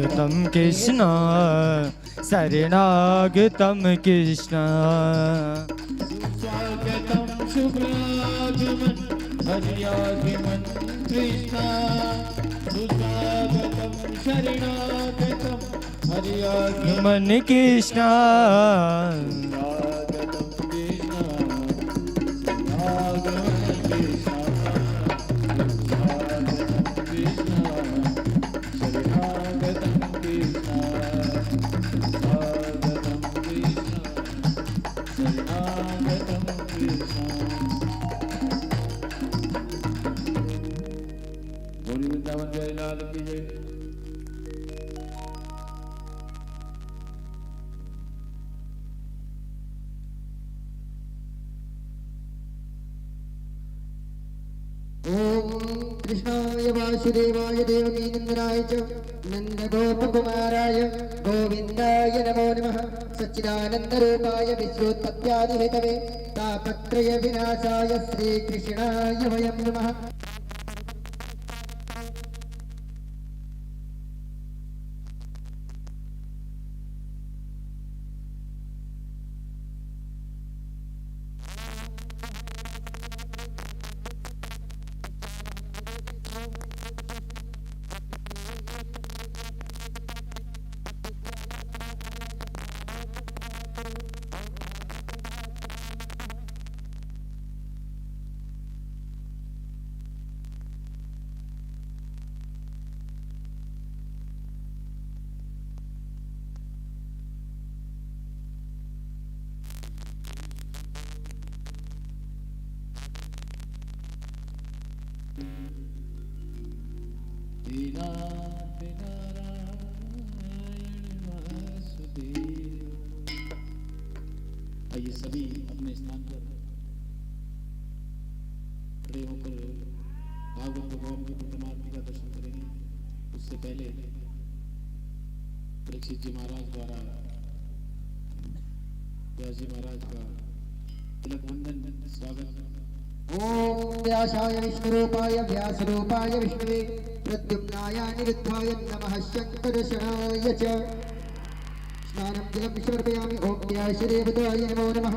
शरणागतं कृष्ण शरणागतं कृष्ण सुस्वागतं शुभागमन हरियागमन कृष्ण सुस्वागतं शरणागतं हरियागमन मन कृष्ण कृष्णाय वासुदेवाय देवकीनन्दनाय च नन्दगोपकुमाराय गोविन्दाय नमो नमः सच्चिदानन्दरूपाय विश्वोत्पत्त्यादिहेतवे तापत्रयविनाशाय श्रीकृष्णाय वयं नमः आइए सभी अपने स्थान पर खड़े होकर भागवत भगवान की प्रतिमार्ति का दर्शन करेंगे। उससे पहले परीक्षित जी महाराज द्वारा व्यास जी महाराज का तिलक वंदन स्वागत। ओम व्यासाय विष्णुरूपाय व्यासरूपाय विष्णवे प्रद्युम्नाय अनिरुद्धाय नमः शङ्करशनाय च स्नानं जलं समर्पयामि। ओम व्यासदेवताय नमो नमः।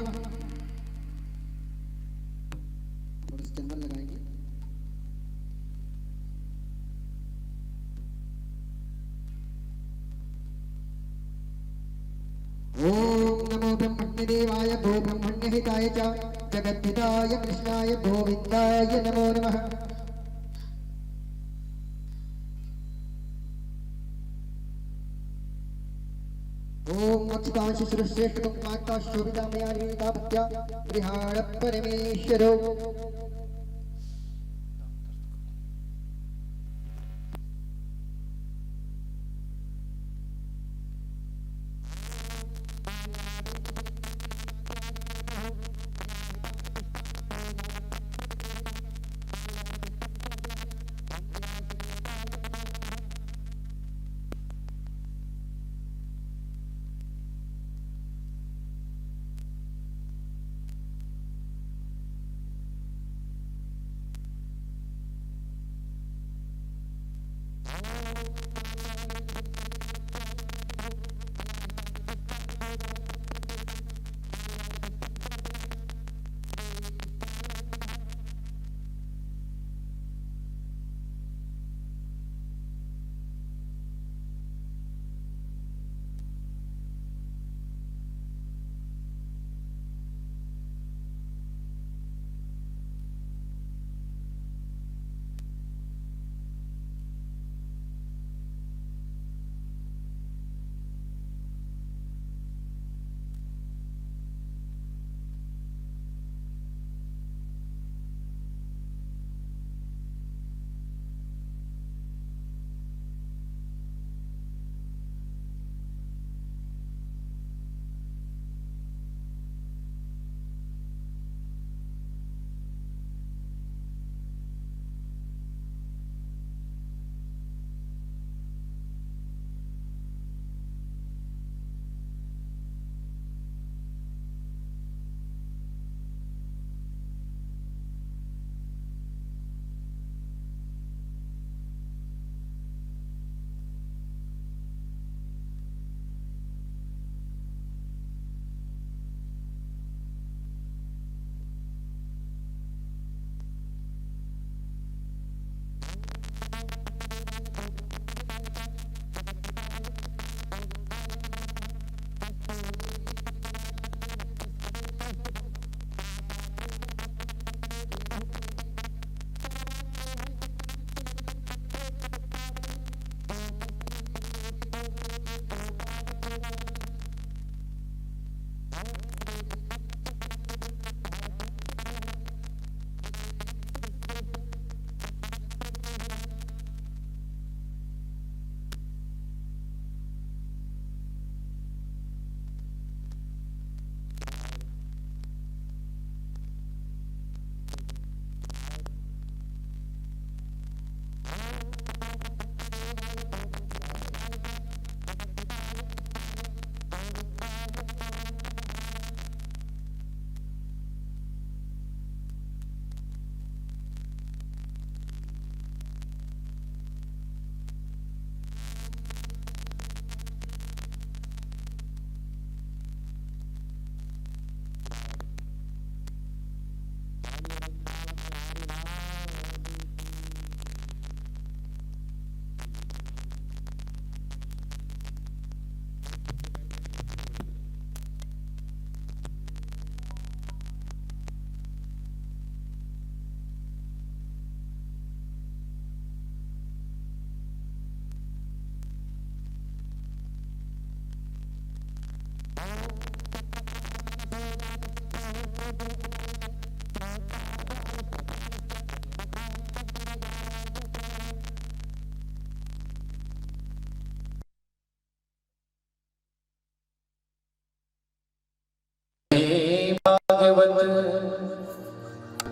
थोड़ा सा चंदन लगाएंगे। ओम नमो ब्रह्मण्यदेवाय गो ब्रह्मण्यहिताय च जगद्धिताय कृष्णाय गोविन्दाय नमो नमः। ओम अच्युतांश श्रेष्ठ कुमार शोभिता मया नीतापत्या विहार परमेश्वरो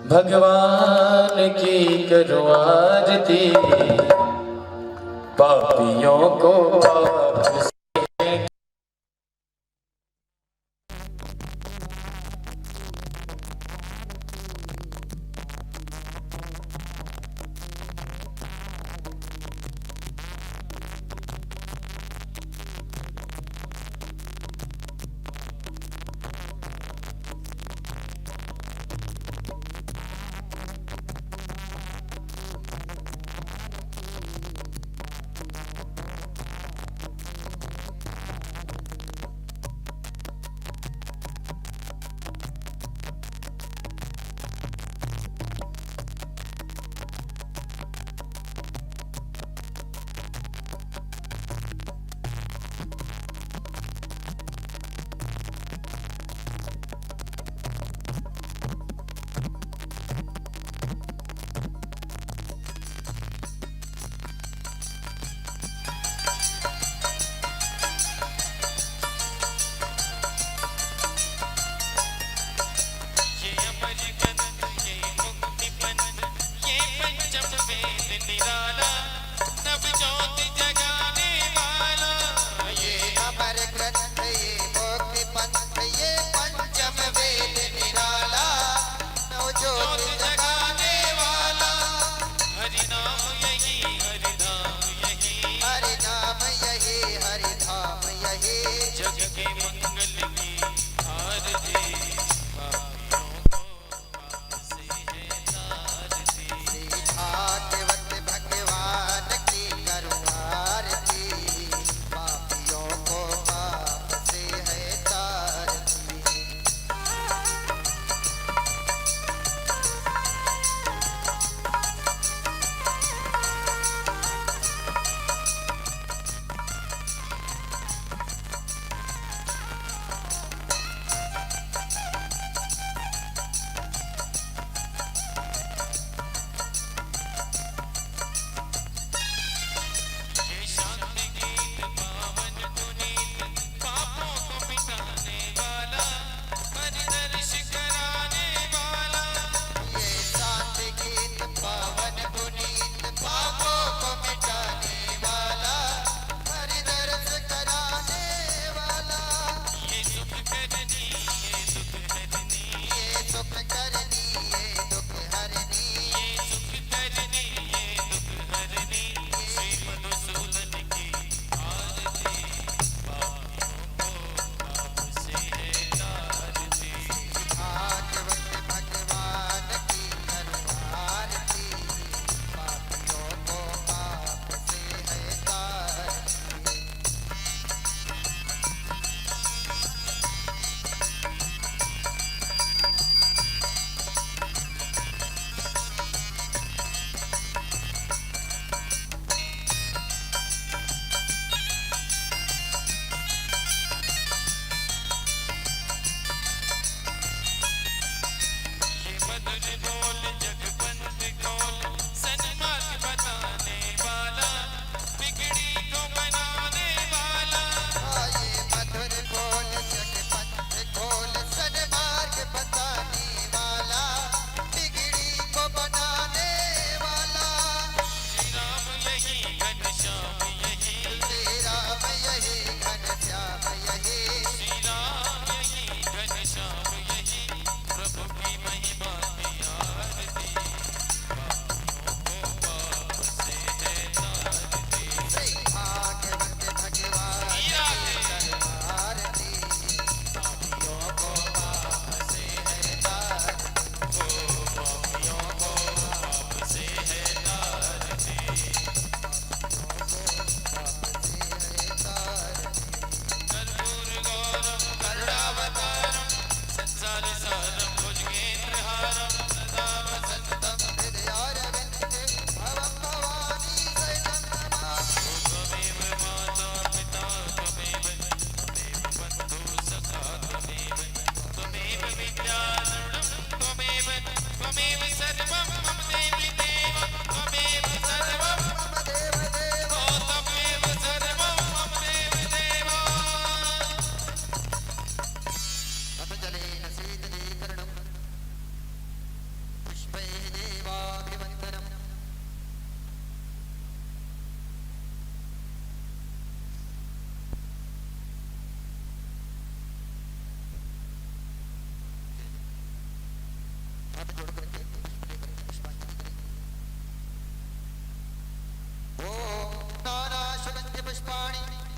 भगवान की करो आरती, पापियों को पाप से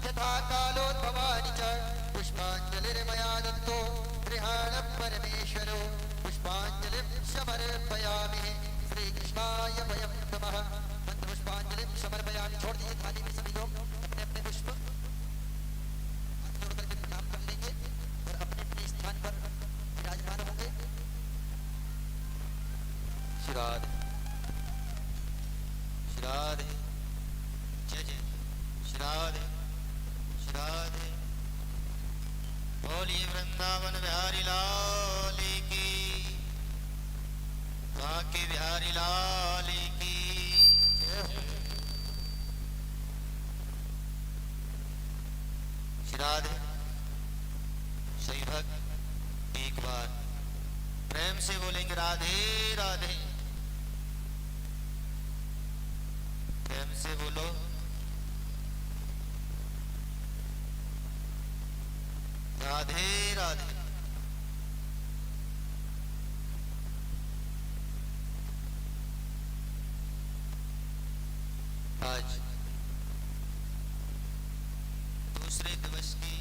यथा कालोद्भवानि च पुष्पाञ्जलिर्मया दत्तो गृहाण परमेश्वरो पुष्पाञ्जलिं समर्पयामि श्रीकृष्णाय वयं नमः मंत्र पुष्पांजलि समर्पयामि। छोड़ दीजिए थाली में सभी लोग अपने अपने पुष्प हाथ जोड़ करके प्रणाम कर लेंगे और अपने अपने स्थान पर विराजमान होंगे। श्राद्ध श्राद्ध जय जय श्राद्ध श्राद्ध बोलिए वृंदावन बिहारी लाल की बांके बिहारी लाल की श्राद्ध सही भक्त एक बार प्रेम से बोलेंगे राधे राधे। प्रेम से बोलो राधे राधे। आज दूसरे दिवस की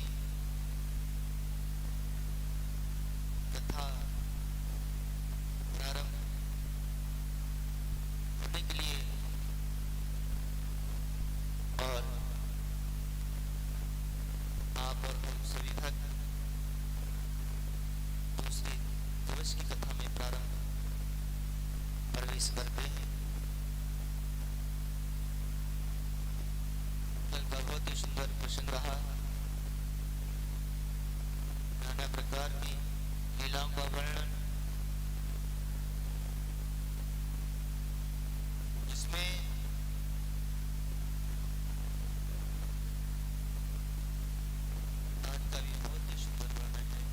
कथा प्रारंभ होने के लिए और आप और हम सभी भक्त दूसरे दिवस की कथा में प्रारंभ प्रवेश करते हैं। कल का बहुत ही सुंदर प्रसंग रहा। नाना प्रकार की लीलाओं का वर्णन जिसमें आज का भी बहुत ही सुंदर वर्णन है।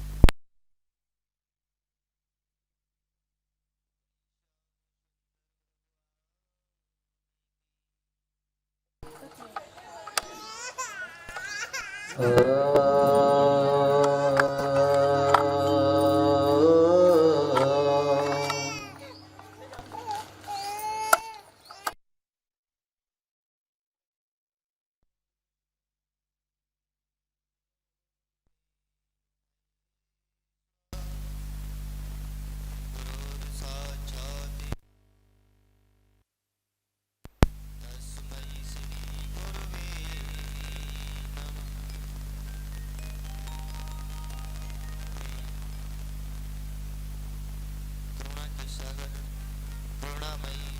करुणामयी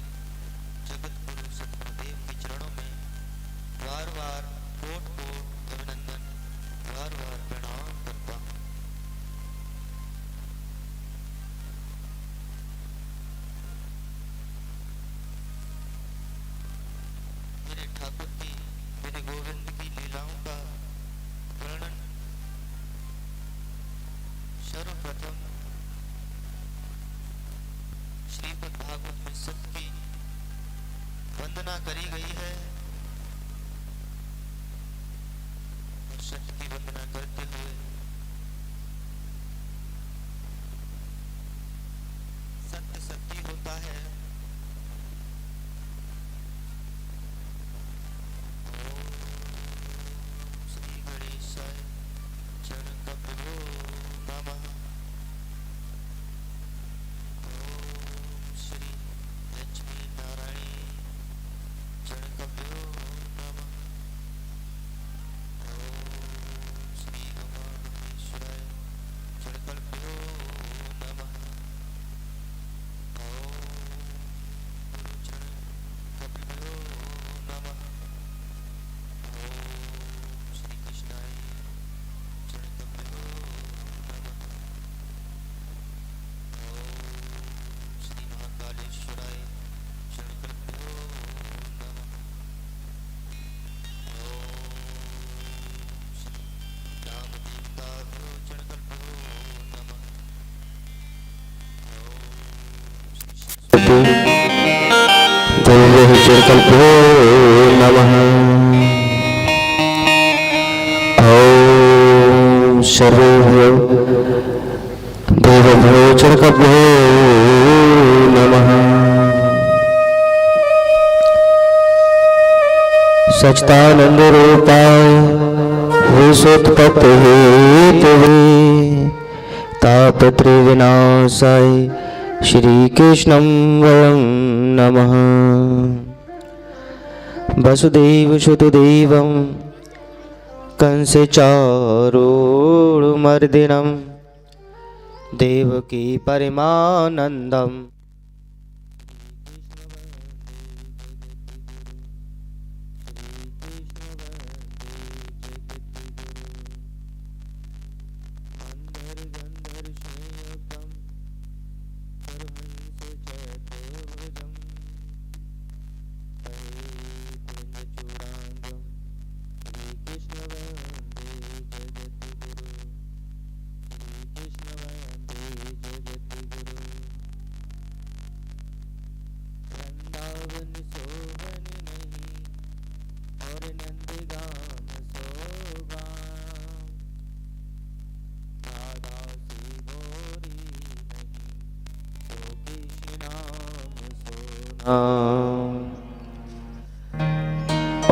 जगत गुरु सतगुरुदेव के चरणों में बार बार कोट कोट अभिनंदन बार बार प्रणाम करता हूँ। मेरे ठाकुर की मेरे गोविंद की लीलाओं का वर्णन सर्वप्रथम श्रीमद् भागवत में सबकी वंदना करी गई है और सत्य की वंदना करते हुए सत्य सत्य होता है। ओम श्री गणेशाय चरण कमलो नमः। श्री लक्ष्मी नारायणी चरण कमलो नमः। ओम श्री उमामहेश्वराय चरण कमलो नमः। ओम गुरु चरण कमलो नमः। ओम श्री कृष्णाय चरण कमलो नमः। ओम श्री महाकालेश्वराय शरणकल्पयो नमः। ओम श्री रामदेवताभ्यो शरणकल्पयो नमः। ओम श्री चरणकल्पो नमः। ॐ सर्वभ्यो देवभ्यो चरणकल्पो नमः। सच्चिदानंद रूपाय सोत्पत्ति हेतवे तापत्रयविनाशाय श्रीकृष्णं वयं नमः। वसुदेवसुतदेवं कंसचारूढमर्दिनं देवकी परमानन्दम्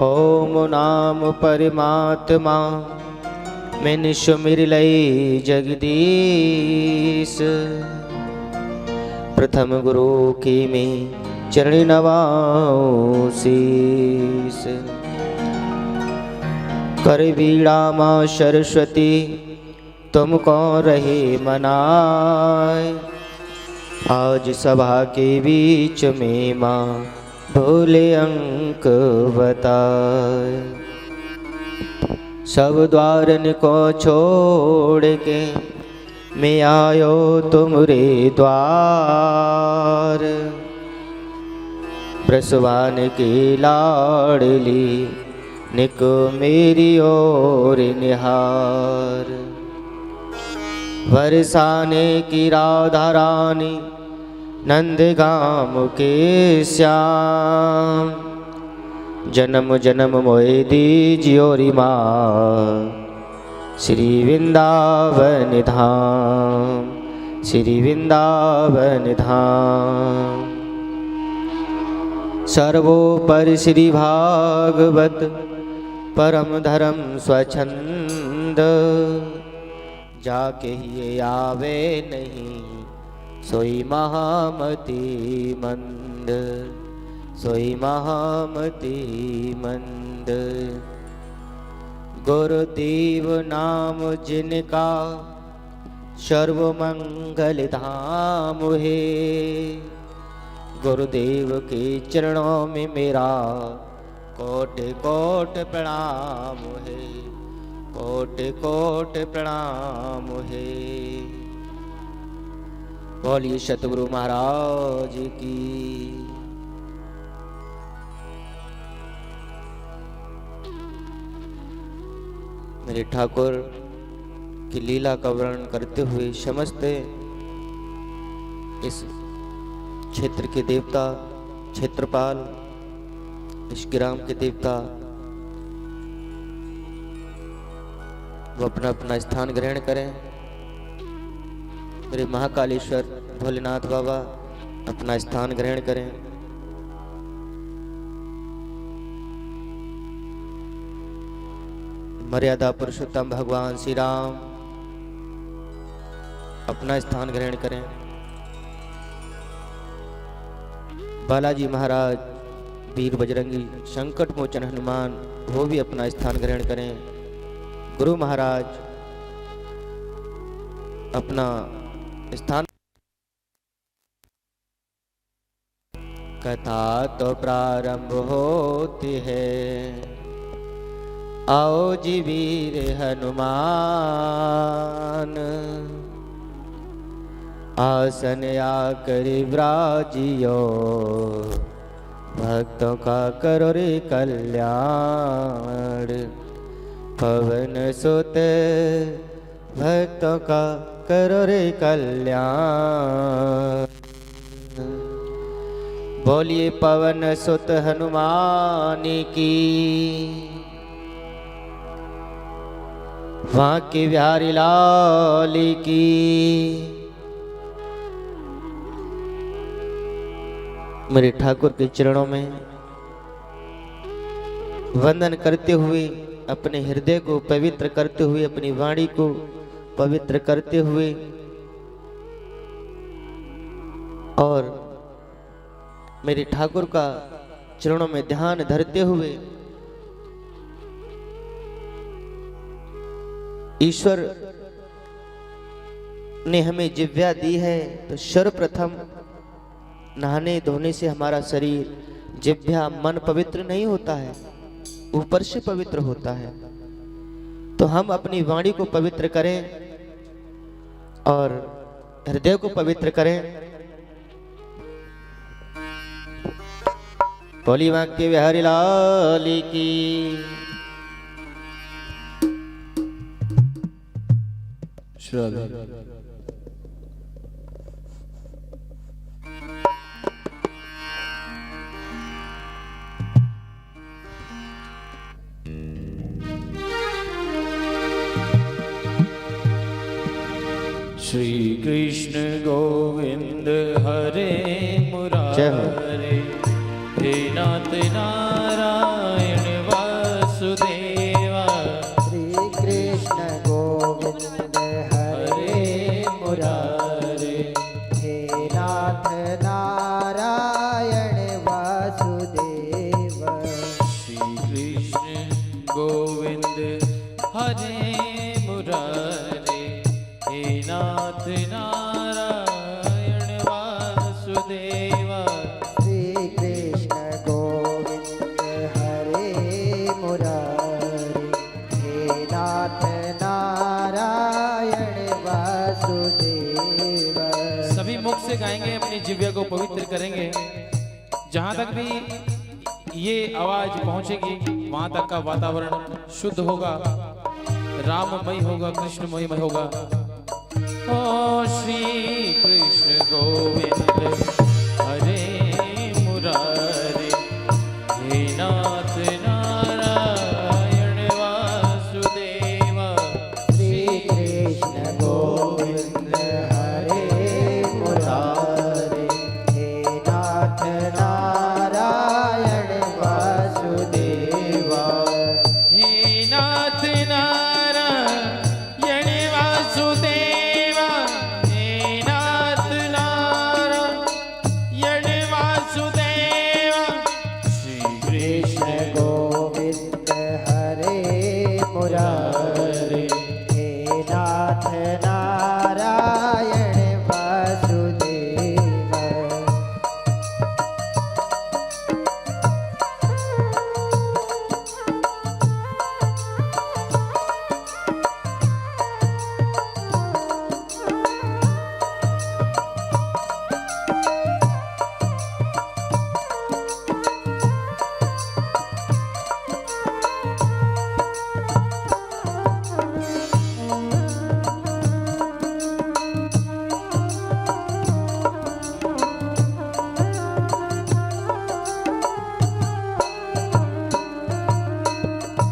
ओम नाम परमात्मा मैन सुमिर लई जगदीश प्रथम गुरु की में चरण नवाऊं शीस कर बीड़ा माँ सरस्वती तुमको रहे मनाए आज सभा के बीच में माँ भोले अंक बताए सब द्वारन को छोड़ के मैं आयो तुमरे द्वार ब्रसवान की लाडली निको मेरी ओर निहार बरसाने की राधा रानी नंदगाम के श्याम जन्म जन्म मोए दीजियोरी माँ श्री वृंदावन धाम श्री वृंदावन धाम सर्वोपरि श्री भागवत परम धर्म स्वच्छंद जाके ही आवे नहीं सोई महामती मंद सोई महामती मंद गुरुदेव नाम जिनका सर्वमंगल धाम है गुरुदेव के चरणों में मेरा कोट कोट प्रणाम है कोट कोट प्रणाम है। बोलिए सतगुरु महाराज की। मेरे ठाकुर की लीला का वर्णन करते हुए समस्त इस क्षेत्र के देवता क्षेत्रपाल इस ग्राम के देवता वो अपना अपना स्थान ग्रहण करें। मेरे महाकालेश्वर भोलेनाथ बाबा अपना स्थान ग्रहण करें। मर्यादा पुरुषोत्तम भगवान श्री राम अपना स्थान ग्रहण करें। बालाजी महाराज वीर बजरंगी संकट मोचन हनुमान वो भी अपना स्थान ग्रहण करें। गुरु महाराज अपना स्थान। कथा तो प्रारंभ होती है आओ जी वीर हनुमान आसन आकर विराजियो भक्तों का करो रे कल्याण पवन सुत भक्तों का करो रे कल्याण। बोलिए पवन सुत हनुमान की वहाँ के बिहारी लाल की। मेरे ठाकुर के चरणों में वंदन करते हुए अपने हृदय को पवित्र करते हुए, अपनी वाणी को पवित्र करते हुए और मेरे ठाकुर का चरणों में ध्यान धरते हुए ईश्वर ने हमें जिह्वा दी है, तो सर्वप्रथम नहाने धोने से हमारा शरीर, जिह्वा, मन पवित्र नहीं होता है, ऊपर से पवित्र होता है। तो हम अपनी वाणी को पवित्र करें और हृदय को पवित्र करें। बोली वाक्य बिहारी लाल की। श्री कृष्ण गोविंद हरे मुरारे, हे नाथ नारायण वासुदेवा। श्री कृष्ण गोविंद हरे मुरारे, हे नाथ नारायण वासुदेव। श्री कृष्ण गोविंद हरे मुरारे, हे नाथ नारायण वासुदेवा। श्री कृष्ण गोविंद हरे मुरारे, हे नाथ नारायण वासुदेव। सभी मुख से गाएंगे, अपनी जिह्वा को पवित्र करेंगे। जहां तक भी ये आवाज पहुंचेगी वहां तक का वातावरण शुद्ध होगा, राममय होगा, कृष्णमय होगा। ओ श्री कृष्ण गोविंद हरे मुरारे, हे नाथ नारायण वासुदेवा। श्री कृष्ण गोविंद हरे मुरारे, हे नाथ नारायण वासुदेवा। हे नाथ नारायण वासुदेवा, हे नाथ नारायण वासुदेवा। श्री कृष्ण गोविंद हरे मुरारे, हे नाथ नारायण वासुदेवा।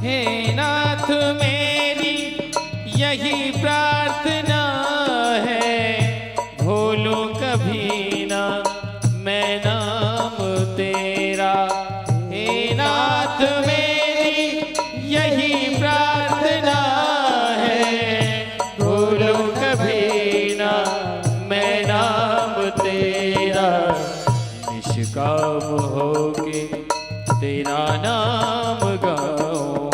हे नाथ मेरी यही प्रार्थना है, भूलू कभी ना मैं नाम तेरा। हे नाथ मेरी यही प्रार्थना है, भूलू कभी ना मैं नाम तेरा। निष्काम होके तेरा नाम गाऊं,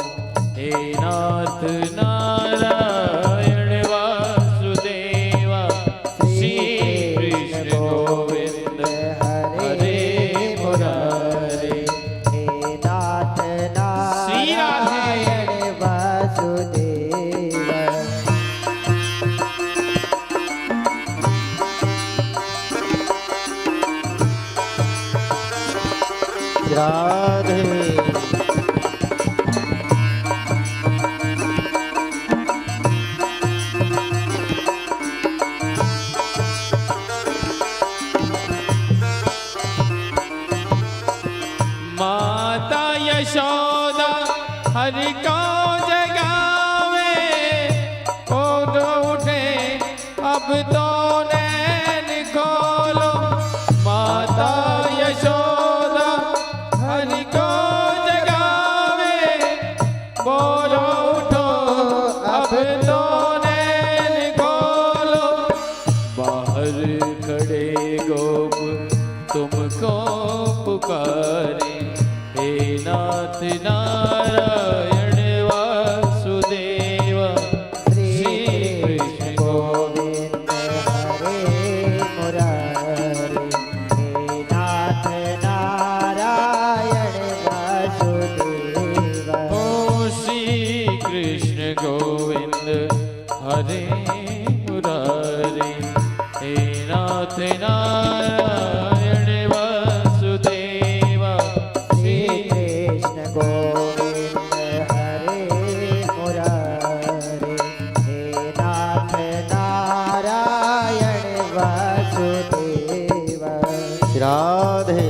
हे नाथ नारायण वासुदेवा। श्री कृष्ण गोविंद हरे मुरारे, हे नाथ नारायण वासुदेव। राधे। मुरारे हे नाथ नारायण वासुदेव श्री कृष्ण गोविंद हरे मुरारे हे नाथ नारायण वासुदेव। ओ श्री कृष्ण गोविंद हरे मुरारे हे नाथ नारायण वासुदेव श्री कृष्ण गोविंद हरे मुरारे हे नाथ नारायण वासुदेव। राधे।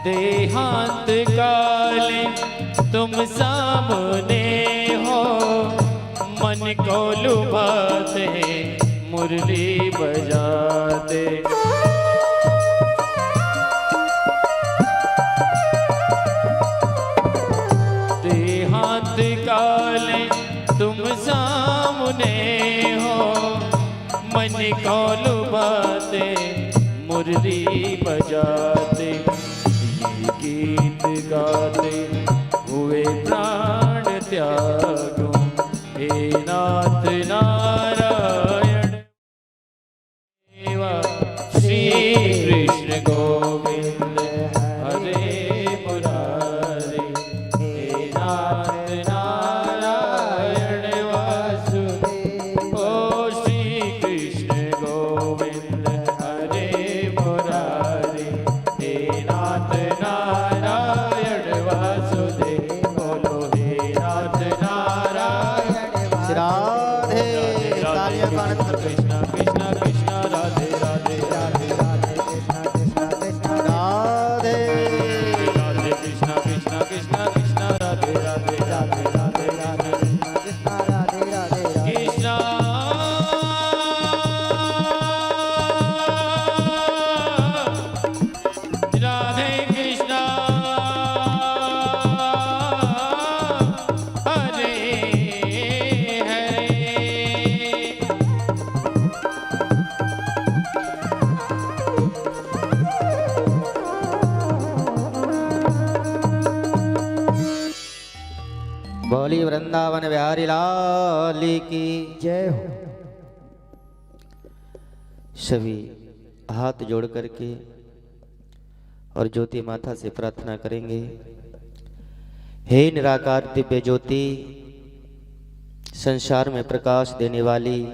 देहांत काले तुम सामने हो, मन को लुभाते मुरली बजाते। देहांत काले तुम सामने हो, मन को लुभाते मुरली बजाते। गीत गाते हुए प्राण त्यागो हे नाथ नारायण श्री कृष्ण गोविंद हरे मुरारे हे नाथ नारायण वासुदेव। ओ श्री कृष्ण गोविंद हरे मुरारे हे नाथ नारायण वासुदेव। बोलो हे नाथ नारायण राधे। तालियां का आनंद करते। कृष्ण कृष्ण कृष्ण राधे राधे राधे राधे कृष्ण कृष्ण कृष्ण राधे। राधे कृष्ण कृष्ण कृष्ण कृष्ण राधे राधे राधे राधे राधे कृष्ण राधे राधे राधे। कृष्ण राधे कृष्ण हरे हरे। बोली वृंदावन बिहारी लाल की जय हो। सभी हाथ जोड़ करके और ज्योति माता से प्रार्थना करेंगे। हे निराकार दिव्य ज्योति, संसार में प्रकाश देने वाली,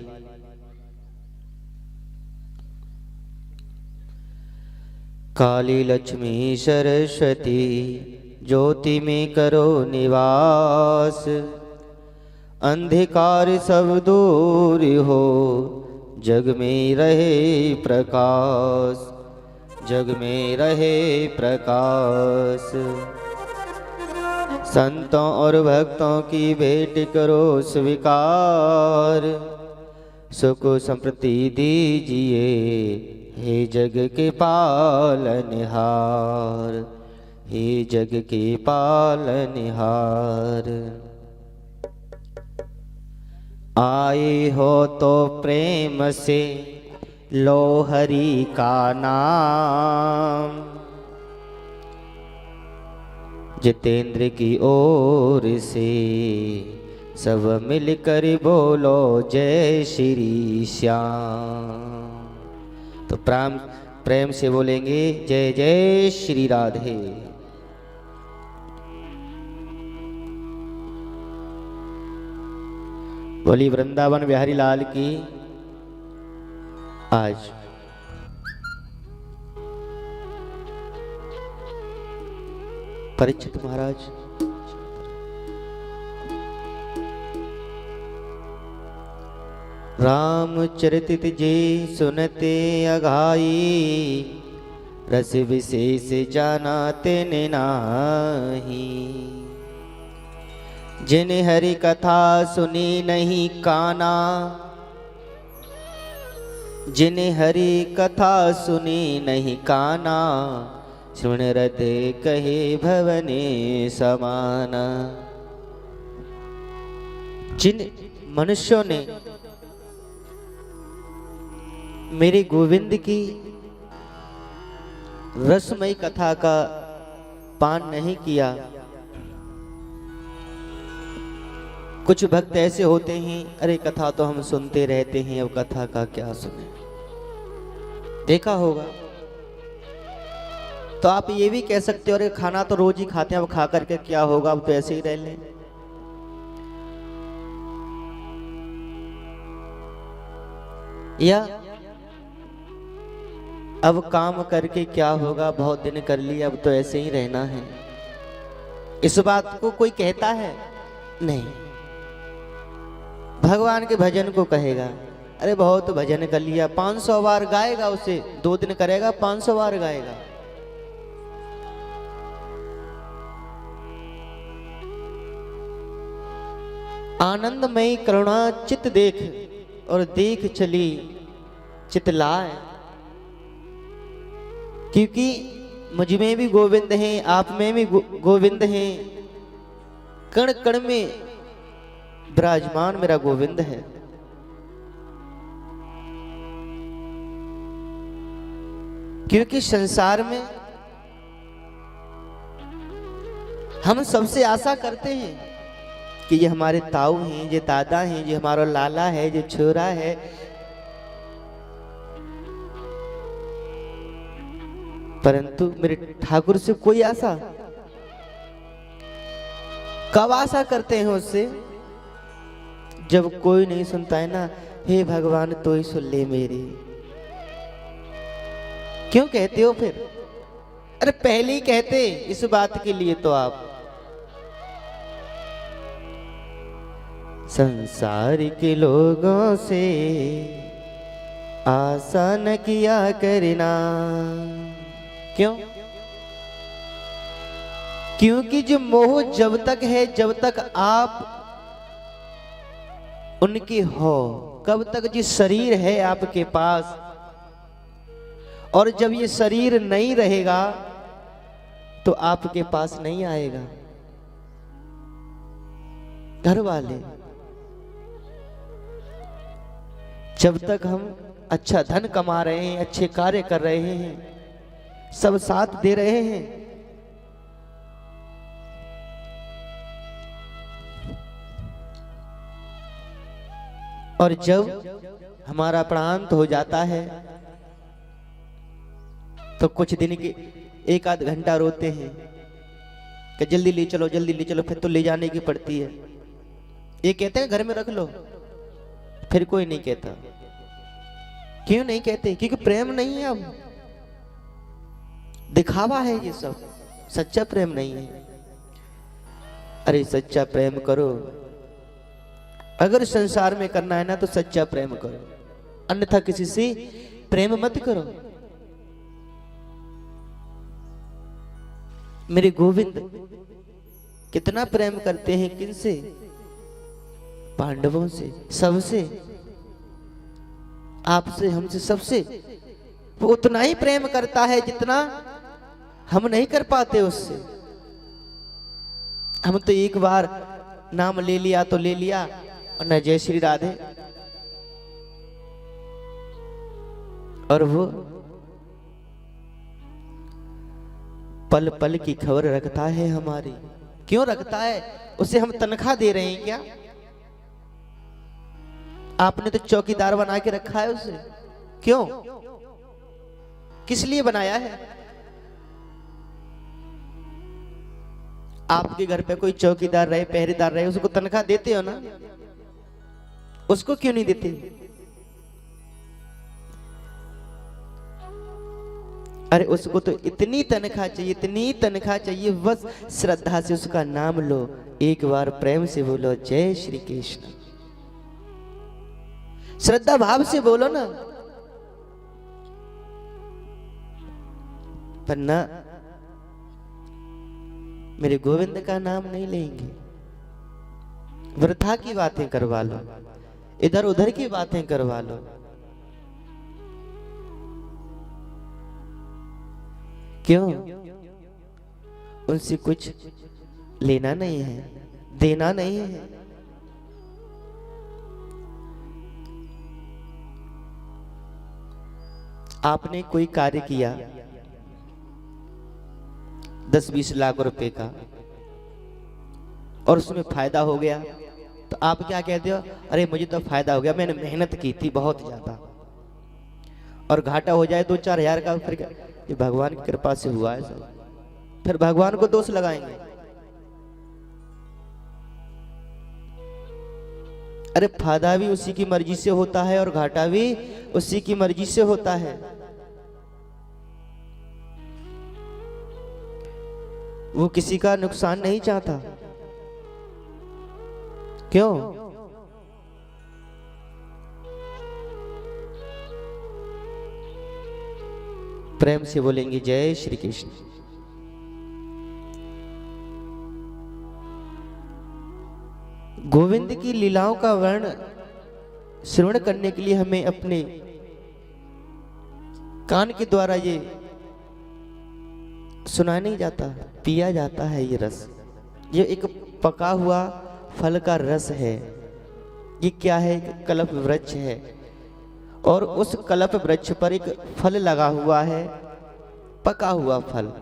काली लक्ष्मी सरस्वती, ज्योति में करो निवास। अंधकार सब दूर हो, जग में रहे प्रकाश, जग में रहे प्रकाश। संतों और भक्तों की भेंट करो स्वीकार, सुख संपत्ति दीजिए हे जग के पालनहार, हे जग के पालनहार। आए हो तो प्रेम से लो हरि का नाम, जितेंद्र की ओर से सब मिलकर बोलो जय श्री श्याम। तो प्रेम से बोलेंगे जय जय श्री राधे। बोली वृंदावन बिहारी लाल की। आज परीक्षित महाराज रामचरित जे सुनते अघाई, रस विशेष जाना तेने नाही। जिन हरि कथा सुनी नहीं काना, जिन हरि कथा सुनी नहीं काना, सुनरत कहे भवने समाना। जिन मनुष्यों ने मेरे गोविंद की रसमयी कथा का पान नहीं किया, कुछ भक्त ऐसे होते हैं, अरे कथा तो हम सुनते रहते हैं, अब कथा का क्या सुने। देखा होगा तो आप ये भी कह सकते हो, अरे खाना तो रोज ही खाते हैं, अब खा करके क्या होगा, अब तो ऐसे ही रह लें। या अब काम करके क्या होगा, बहुत दिन कर लिया, अब तो ऐसे ही रहना है। इस बात को कोई कहता है? नहीं। भगवान के भजन को कहेगा, अरे बहुत भजन कर लिया, 500 बार गाएगा, उसे 2 दिन करेगा, 500 बार गाएगा। आनंदमयी करुणा चित देख, और देख चली चित लाए। क्योंकि मुझ में भी गोविंद हैं, आप में भी गोविंद हैं, कण कण में विराजमान मेरा गोविंद है। क्योंकि संसार में हम सबसे आशा करते हैं कि ये हमारे ताऊ हैं, ये दादा हैं, ये हमारा लाला है, ये छोरा है। परंतु मेरे ठाकुर से कोई आशा, कब आशा करते हैं उससे? जब कोई नहीं सुनता है ना, हे भगवान तो ही सुन ले मेरी। क्यों कहते हो फिर? अरे पहले ही कहते इस बात के लिए तो आप। संसार के लोगों से आशा न किया करना। क्यों? क्योंकि जो मोह जब तक है, जब तक आप उनके हो, कब तक जो शरीर है आपके पास, और जब ये शरीर नहीं रहेगा तो आपके पास नहीं आएगा। घर वाले जब तक हम अच्छा धन कमा रहे हैं, अच्छे कार्य कर रहे हैं, सब साथ दे रहे हैं, और जब हमारा प्रांत हो जाता है तो कुछ दिन के 1 आध घंटा रोते हैं कि जल्दी ले चलो, जल्दी ले चलो, फिर तो ले जाने की पड़ती है। ये कहते हैं घर में रख लो, फिर कोई नहीं कहता। क्यों नहीं कहते? क्योंकि प्रेम नहीं है, अब दिखावा है ये सब, सच्चा प्रेम नहीं है। अरे सच्चा प्रेम करो, अगर संसार में करना है ना तो सच्चा प्रेम करो, अन्यथा किसी से प्रेम मत करो। मेरे गोविंद कितना प्रेम करते हैं, किनसे? पांडवों से, सबसे, आपसे, हमसे, सबसे। वो उतना ही प्रेम करता है जितना हम नहीं कर पाते उससे। हम तो एक बार नाम ले लिया तो ले लिया, और न जय श्री राधे, और वो पल पल की खबर रखता है हमारी। क्यों रखता है? उसे हम तनख्वाह दे रहे हैं क्या? आपने तो चौकीदार बना के रखा है उसे। क्यों? किस लिए बनाया है? आपके घर पे कोई चौकीदार रहे, पहरेदार रहे, उसको तनख्वाह देते हो ना? उसको क्यों नहीं देते? अरे उसको तो इतनी तनख्वाह चाहिए, इतनी तनख्वाह चाहिए, बस श्रद्धा से उसका नाम लो, एक बार प्रेम से बोलो जय श्री कृष्ण। श्रद्धा भाव से बोलो ना। पर ना, मेरे गोविंद का नाम नहीं लेंगे, वृथा की बातें करवा लो, इधर उधर की बातें करवा लो। क्यों? उनसे कुछ लेना नहीं है, देना नहीं है। आपने कोई कार्य किया 10-20 लाख रुपए का और उसमें फायदा हो गया, तो आप क्या कहते हो? अरे मुझे तो फायदा हो गया, मैंने मेहनत की थी बहुत ज्यादा। और घाटा हो जाए 2-4 हजार का, फिर क्या? ये भगवान की कृपा से हुआ है सब। फिर भगवान को दोष लगाएंगे। अरे फायदा भी उसी की मर्जी से होता है और घाटा भी उसी की मर्जी से होता है। वो किसी का नुकसान नहीं चाहता। क्यों? प्रेम से बोलेंगे जय श्री कृष्ण। गोविंद की लीलाओं का वर्ण श्रवण करने के लिए हमें अपने कान के द्वारा ये सुना नहीं जाता, पिया जाता है। ये रस, ये एक पका हुआ फल का रस है। ये क्या है? एक कल्प वृक्ष है और उस कल्प वृक्ष पर एक फल लगा हुआ है, पका हुआ फल।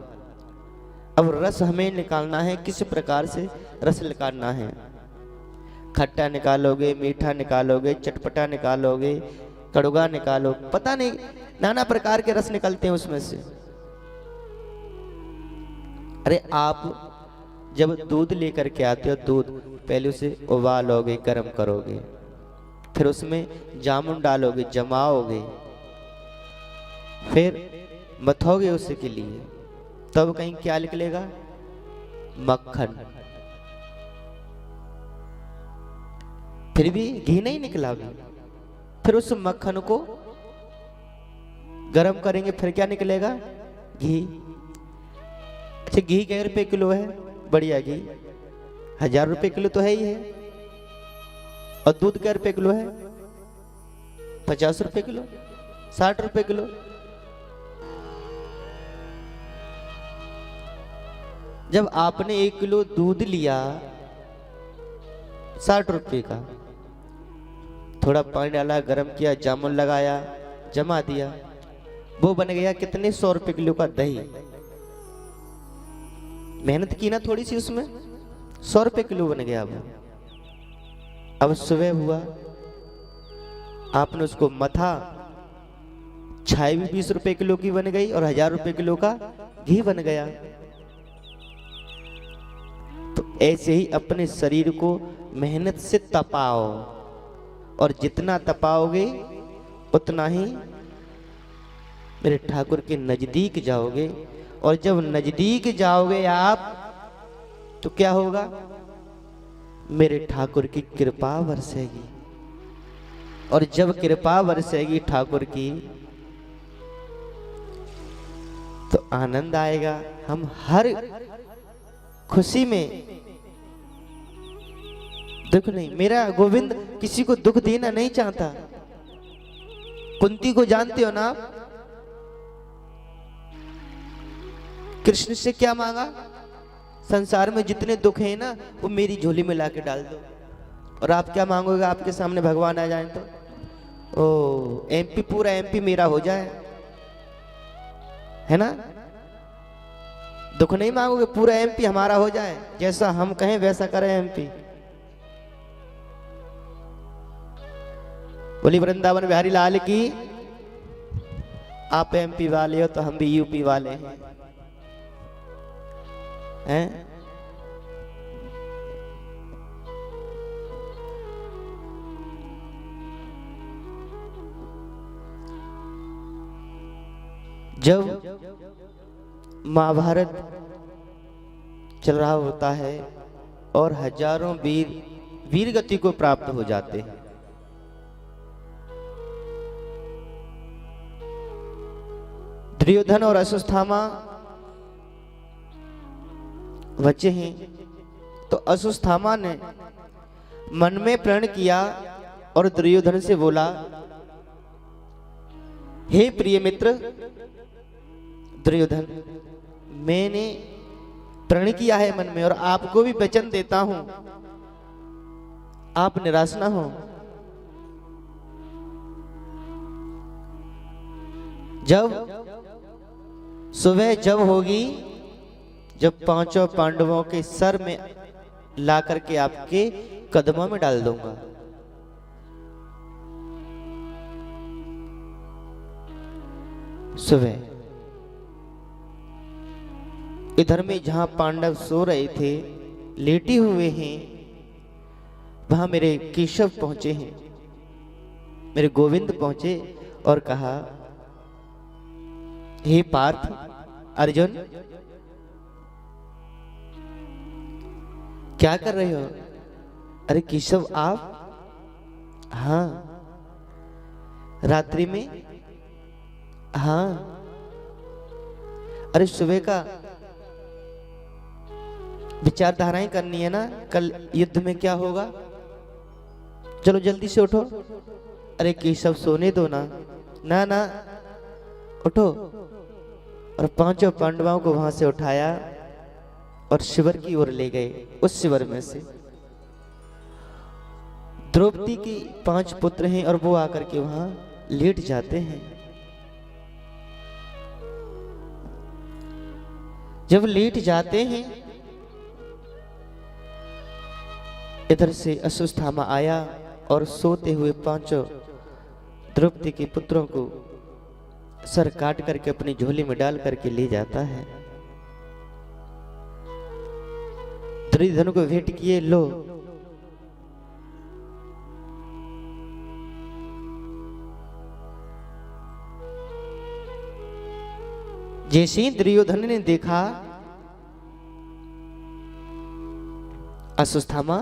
अब रस हमें निकालना है। किस प्रकार से रस निकालना है? खट्टा निकालोगे, मीठा निकालोगे, चटपटा निकालोगे, कड़वा निकालो, पता नहीं नाना प्रकार के रस निकलते हैं उसमें से। अरे आप जब दूध लेकर के आते हो, दूध पहले उसे उबालोगे, गर्म करोगे, फिर उसमें जामुन डालोगे, जमाओगे, फिर मथोगे उसे के लिए, तब कहीं क्या निकलेगा? मक्खन। फिर भी घी नहीं निकला अभी। फिर उस मक्खन को गरम करेंगे, फिर क्या निकलेगा? घी। अच्छा, घी क्या रुपए किलो है? बढ़िया घी 1000 रुपए किलो तो है ही है। और दूध क्या रुपए किलो है? 50 रुपए किलो, 60 रुपए किलो। जब आपने 1 किलो दूध लिया 60 रुपए का, थोड़ा पानी डाला, गरम किया, जामुन लगाया, जमा दिया, वो बन गया कितने? 100 रुपए किलो का दही। मेहनत की ना थोड़ी सी उसमें, 100 रुपए किलो बन गया वो। अब सुबह हुआ, आपने उसको मथा, छाई भी 20 रुपए किलो की बन गई और 1000 रुपए किलो का घी बन गया। तो ऐसे ही अपने शरीर को मेहनत से तपाओ, और जितना तपाओगे उतना ही मेरे ठाकुर के नजदीक जाओगे। और जब नजदीक जाओगे आप, तो क्या होगा? मेरे ठाकुर की कृपा बरसेगी। और जब कृपा बरसेगी ठाकुर की, तो आनंद आएगा। हम हर खुशी में, दुख नहीं। मेरा गोविंद किसी को दुख देना नहीं चाहता। कुंती को जानते हो ना आप? कृष्ण से क्या मांगा? संसार में जितने दुख हैं ना, वो मेरी झोली में लाके डाल दो। और आप क्या मांगोगे? आपके सामने भगवान आ जाए तो, ओ एमपी, पूरा एमपी मेरा हो जाए, है ना? दुख नहीं मांगोगे, पूरा एमपी हमारा हो जाए, जैसा हम कहें वैसा करे एमपी। बोली वृंदावन बिहारी लाल की। आप एमपी वाले हो तो हम भी यूपी वाले हैं? जब महाभारत चल रहा होता है और हजारों वीर वीर गति को प्राप्त हो जाते हैं, दुर्योधन और अश्वत्थामा बच्चे हैं, तो अश्वत्थामा ने मन में प्रण किया और दुर्योधन से बोला, हे प्रिय मित्र दुर्योधन, मैंने प्रण किया है मन में और आपको भी वचन देता हूं, आप निराश ना हो। जब सुबह जब होगी, जब पांचों पांडवों के सर में ला करके आपके कदमों में डाल दूंगा। सुबह इधर में जहां पांडव सो रहे थे, लेटे हुए हैं, वहां मेरे केशव पहुंचे हैं, मेरे गोविंद पहुंचे और कहा, हे पार्थ अर्जुन, क्या कर रहे हो? अरे केशव आप? हाँ। रात्रि में? हाँ। अरे सुबह का विचारधाराएं करनी है ना, कल युद्ध में क्या होगा, चलो जल्दी से उठो। अरे केशव सोने दो ना। ना ना उठो। और पांचों पांडवों को वहां से उठाया और शिविर की ओर ले गए। उस शिविर में से द्रौपदी की 5 पुत्र हैं और वो आकर के वहां लेट जाते हैं। जब लेट जाते हैं, इधर से अश्वत्थामा आया और सोते हुए 5 द्रौपदी के पुत्रों को सर काट करके अपनी झोली में डाल करके ले जाता है। दुर्योधन को भेंट किए, लो जैसे ही दुर्योधन ने देखा, अश्वत्थामा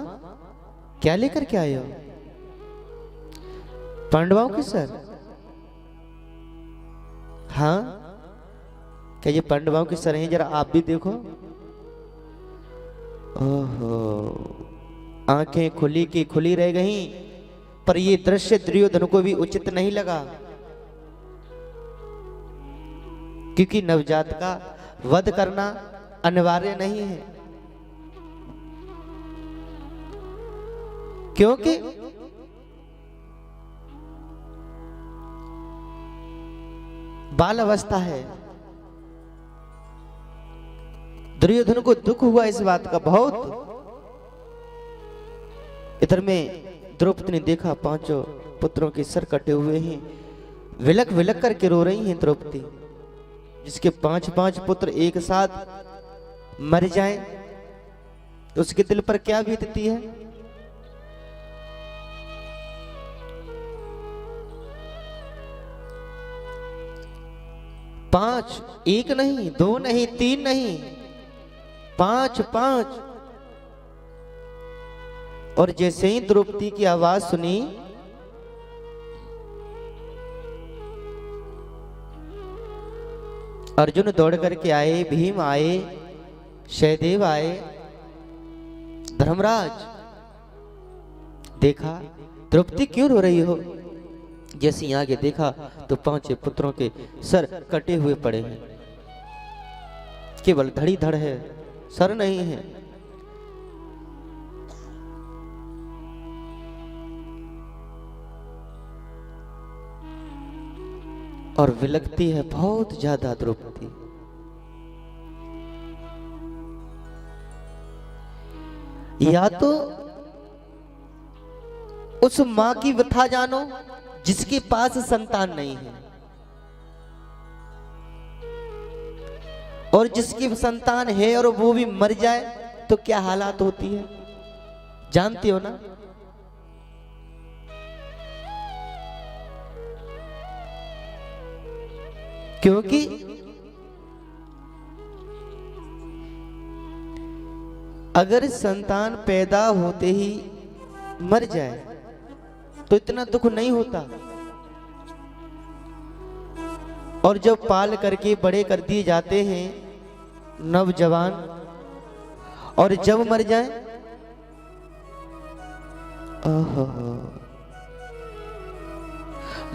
क्या लेकर के आए हो? पांडवों के सर? हाँ। क्या ये पांडवों के सर हैं? जरा आप भी देखो। ओहो, आंखें खुली की खुली रह गई। पर ये दृश्य दुर्योधन को भी उचित नहीं लगा, क्योंकि नवजात का वध करना अनिवार्य नहीं है। क्योंकि बाल अवस्था है। दुर्योधन को दुख हुआ इस बात का बहुत। इधर में द्रौपदी ने देखा 5 पुत्रों के सर कटे हुए हैं। विलक विलक करके रो रही हैं द्रौपदी। जिसके 5-5 पुत्र एक साथ मर जाएं तो उसके दिल पर क्या बीतती है। 5, 1 नहीं, 2 नहीं, 3 नहीं, 5। और जैसे ही द्रौपदी की आवाज सुनी, अर्जुन दौड़ करके आए, भीम आए, सहदेव आए, धर्मराज। देखा द्रौपदी क्यों रो रही हो? जैसे ही आगे देखा तो 5 पुत्रों के सर कटे हुए पड़े हैं। केवल धड़ी धड़ है, सर नहीं है। और विलकती है बहुत ज्यादा द्रौपदी। या तो उस मां की व्यथा जानो जिसके पास संतान नहीं है, और जिसकी संतान है और वो भी मर जाए तो क्या हालात होती है, जानते हो ना। क्योंकि अगर संतान पैदा होते ही मर जाए तो इतना दुख नहीं होता। और जब पाल करके बड़े कर दिए जाते हैं नवजवान, और जब मर जाए, ओहो,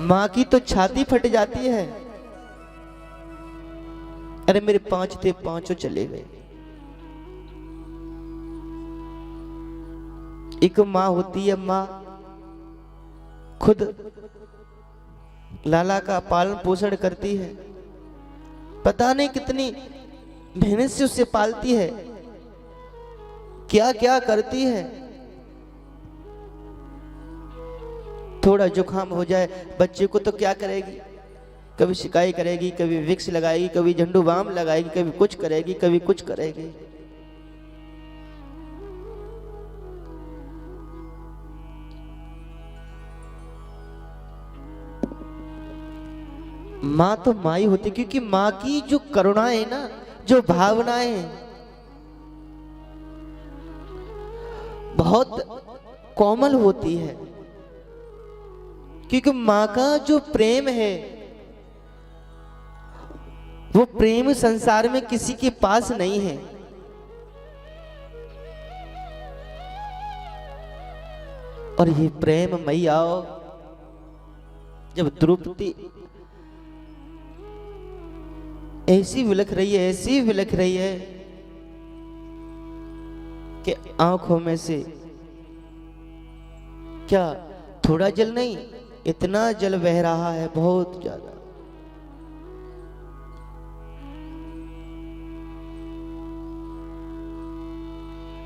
मां की तो छाती फट जाती है। अरे मेरे 5 थे, 5 चले गए। एक माँ होती है, माँ खुद लाला का पालन पोषण करती है, पता नहीं कितनी मेहनत से उसे पालती है, क्या क्या करती है। थोड़ा जुकाम हो जाए बच्चे को तो क्या करेगी, कभी शिकाई करेगी, कभी विक्स लगाएगी, कभी झंडू बाम लगाएगी, कभी कुछ करेगी, कभी कुछ करेगी। माँ तो माँ ही होती, क्योंकि माँ की जो करुणाएं है ना, जो भावनाएं हैं, बहुत कोमल होती है। क्योंकि माँ का जो प्रेम है, वो प्रेम संसार में किसी के पास नहीं है। और ये प्रेम मैया, जब द्रौपदी ऐसी विलख रही है, ऐसी विलख रही है कि आंखों में से क्या थोड़ा जल नहीं, इतना जल बह रहा है, बहुत ज्यादा।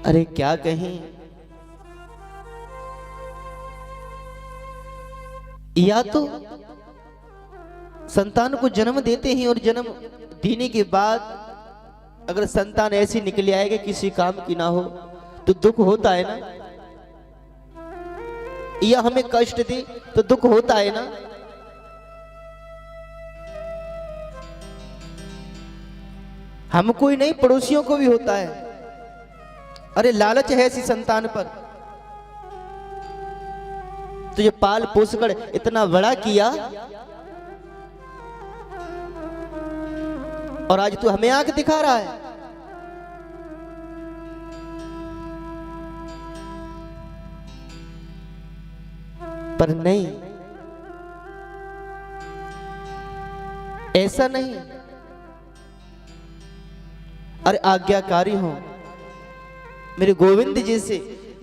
अरे क्या कहें, या तो संतान को जन्म देते हैं और जन्म देने के बाद अगर संतान ऐसी निकल आएगी किसी काम की ना हो तो दुख होता है ना, या हमें कष्ट दे तो दुख होता है ना। हमको ही नहीं, पड़ोसियों को भी होता है। अरे लालच है ऐसी संतान पर, तुझे पाल पोसकर इतना बड़ा किया और आज तू हमें आंख दिखा रहा है। पर नहीं, ऐसा नहीं। अरे आज्ञाकारी हो, मेरे गोविंद जैसे,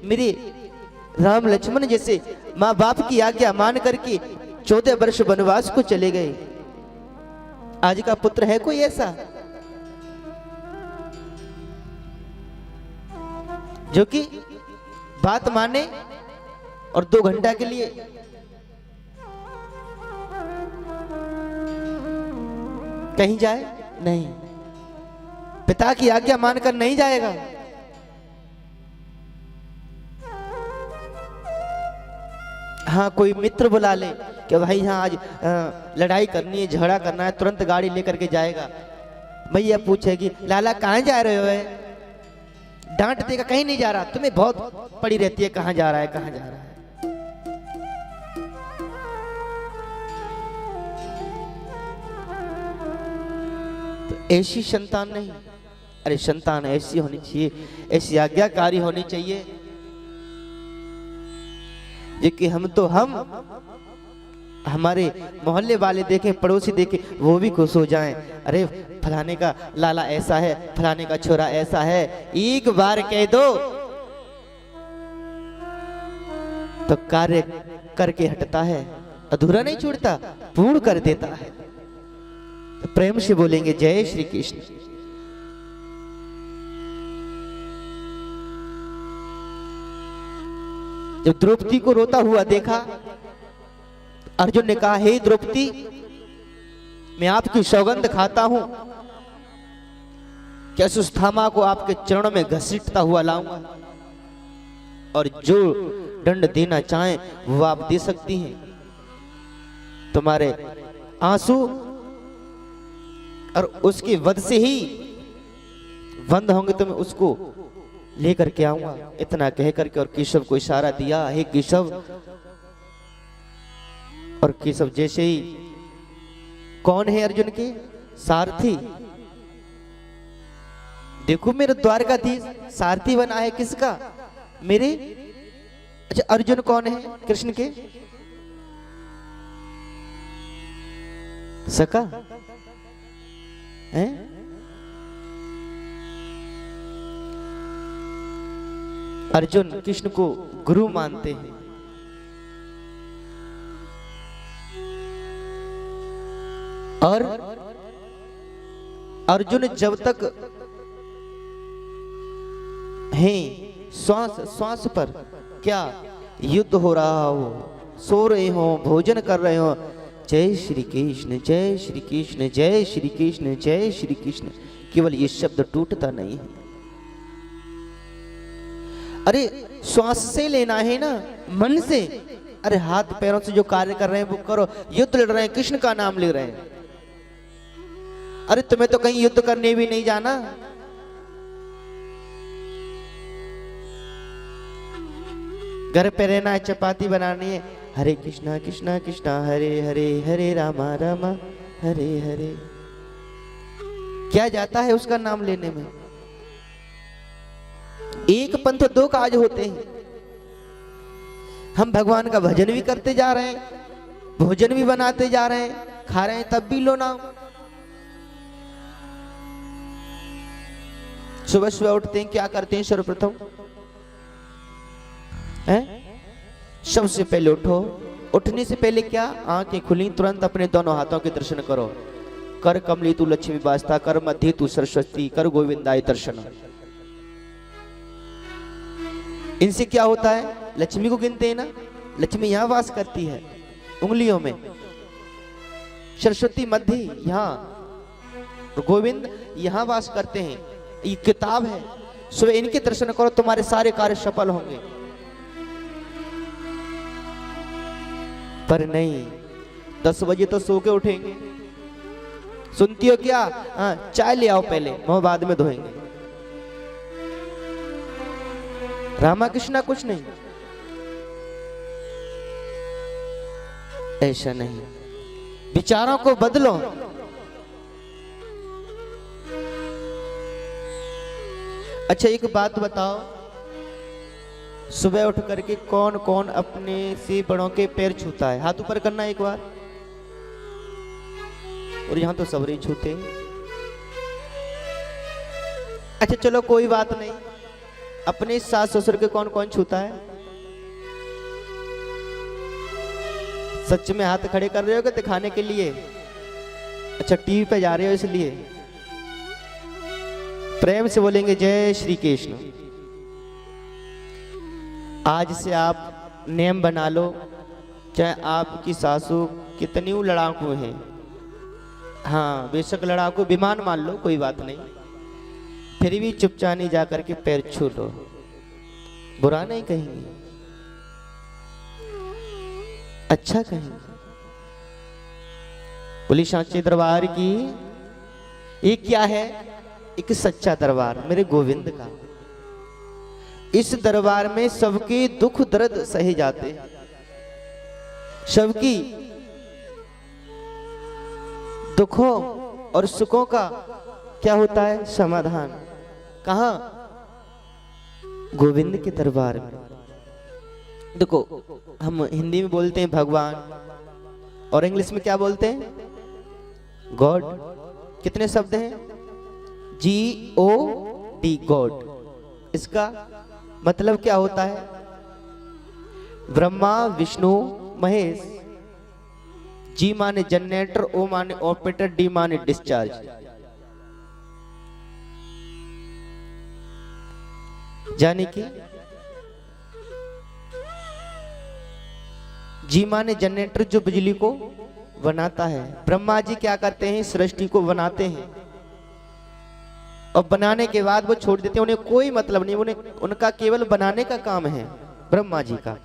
मेरे राम लक्ष्मण जैसे माँ बाप की आज्ञा मान करके 14 वर्ष वनवास को चले गए। आज का पुत्र है कोई ऐसा जो कि बात माने और 2 घंटा के लिए कहीं जाए? नहीं, पिता की आज्ञा मानकर नहीं जाएगा। हाँ, कोई मित्र बुला ले कि भाई हाँ आज लड़ाई करनी है, झगड़ा करना है, तुरंत गाड़ी लेकर के जाएगा। भैया पूछेगी लाला कहाँ जा रहे हो? डांट देगा, कहीं नहीं जा रहा, तुम्हें बहुत पड़ी रहती है, कहाँ जा रहा है, कहाँ जा रहा है। तो ऐसी संतान नहीं। अरे संतान ऐसी होनी चाहिए, ऐसी आज्ञाकारी होनी चाहिए जो कि हम हमारे मोहल्ले वाले देखें, पड़ोसी देखें, वो भी खुश हो जाएं। अरे फलाने का लाला ऐसा है, फलाने का छोरा ऐसा है। एक बार कह दो तो कार्य करके हटता है, अधूरा नहीं छोड़ता, पूर्ण कर देता है। तो प्रेम से बोलेंगे जय श्री कृष्ण। जब द्रौपदी को रोता हुआ देखा, अर्जुन ने कहा हे द्रौपदी, मैं आपकी सौगंध खाता हूं कि अश्वत्थामा को आपके चरणों में घसीटता हुआ लाऊंगा और जो दंड देना चाहें वो आप दे सकती हैं। तुम्हारे आंसू और उसके वध से ही बंद होंगे तो मैं उसको लेकर के आऊंगा। इतना कह करके और केशव को इशारा दिया, हे केशव। और केशव जैसे ही कौन है अर्जुन के सारथी? देखो मेरे द्वारकाधीश सारथी बना है किसका? मेरे। अच्छा अर्जुन कौन है कृष्ण के? सका है? अर्जुन कृष्ण को गुरु मानते हैं। और अर्जुन जब तक हैं श्वास श्वास पर क्या युद्ध हो रहा हो, सो रहे हो, भोजन कर रहे हो, जय श्री कृष्ण जय श्री कृष्ण जय श्री कृष्ण जय श्री कृष्ण, केवल ये शब्द टूटता नहीं है। अरे श्वास से लेना है ना, मन से। अरे हाथ पैरों से जो कार्य कर रहे हैं वो करो, युद्ध लड़ रहे हैं, कृष्ण का नाम ले रहे हैं। अरे तुम्हें तो कहीं युद्ध करने भी नहीं जाना। घर पे रहना है, चपाती बनानी है, हरे कृष्णा कृष्णा कृष्णा हरे हरे हरे रामा रामा हरे हरे। क्या जाता है उसका नाम लेने में? एक पंथ दो काज होते हैं। हम भगवान का भजन भी करते जा रहे हैं, भोजन भी बनाते जा रहे हैं, खा रहे हैं, तब भी लो नाम। सुबह सुबह उठते हैं, क्या करते हैं? सर्वप्रथम है सबसे पहले उठो, उठने से पहले क्या? आंखें खुली, तुरंत अपने दोनों हाथों के दर्शन करो। कर कमली तू लक्ष्मी वास्ता, कर मध्य तू सरस्वती, कर गोविंदाय दर्शन। इनसे क्या होता है? लक्ष्मी को गिनते हैं ना, लक्ष्मी यहां वास करती है उंगलियों में, सरस्वती मध्य यहां, गोविंद यहां वास करते हैं। ये किताब है, सुबह इनके दर्शन करो, तुम्हारे सारे कार्य सफल होंगे। पर नहीं, 10 बजे तो सो के उठेंगे। सुनती हो क्या? हाँ चाय ले आओ पहले, मुंह बाद में धोएंगे। रामा कृष्णा कुछ नहीं, ऐसा नहीं। विचारों को बदलो। अच्छा एक बात बताओ, सुबह उठ करके कौन कौन अपने से बड़ों के पैर छूता है? हाथ ऊपर करना एक बार। और यहां तो सबरी छूते। अच्छा चलो कोई बात नहीं, अपने सास ससुर के कौन कौन छूता है? सच में हाथ खड़े कर रहे हो कि दिखाने के लिए? अच्छा टीवी पे जा रहे हो इसलिए? प्रेम से बोलेंगे जय श्री कृष्ण। आज से आप नियम बना लो, चाहे आपकी सासू कितनी लड़ाकू है, हाँ बेशक लड़ाकू विमान मान लो, कोई बात नहीं, फिर भी चुपचाप नहीं जा करके पैर छू लो, बुरा नहीं कहेंगे, अच्छा कहेंगे। बोली सांची दरबार की। ये क्या है? एक सच्चा दरबार मेरे गोविंद का। इस दरबार में सबके दुख दर्द सहे जाते हैं, सबकी दुखों और सुखों का क्या होता है? समाधान। कहां? गोविंद के दरबार में। देखो हम हिंदी में बोलते हैं भगवान, और इंग्लिश में क्या बोलते हैं? गॉड। कितने शब्द हैं? GOD, God. इसका मतलब क्या होता है? ब्रह्मा विष्णु महेश। जी माने जनरेटर, ओ माने ऑपरेटर, डी माने डिस्चार्ज। जाने की जी माने जनरेटर, जो बिजली को बनाता है। ब्रह्मा जी क्या करते हैं? सृष्टि को बनाते हैं, और बनाने के बाद वो छोड़ देते हैं, उन्हें कोई मतलब नहीं, उन्हें उनका केवल बनाने का काम है ब्रह्मा जी का।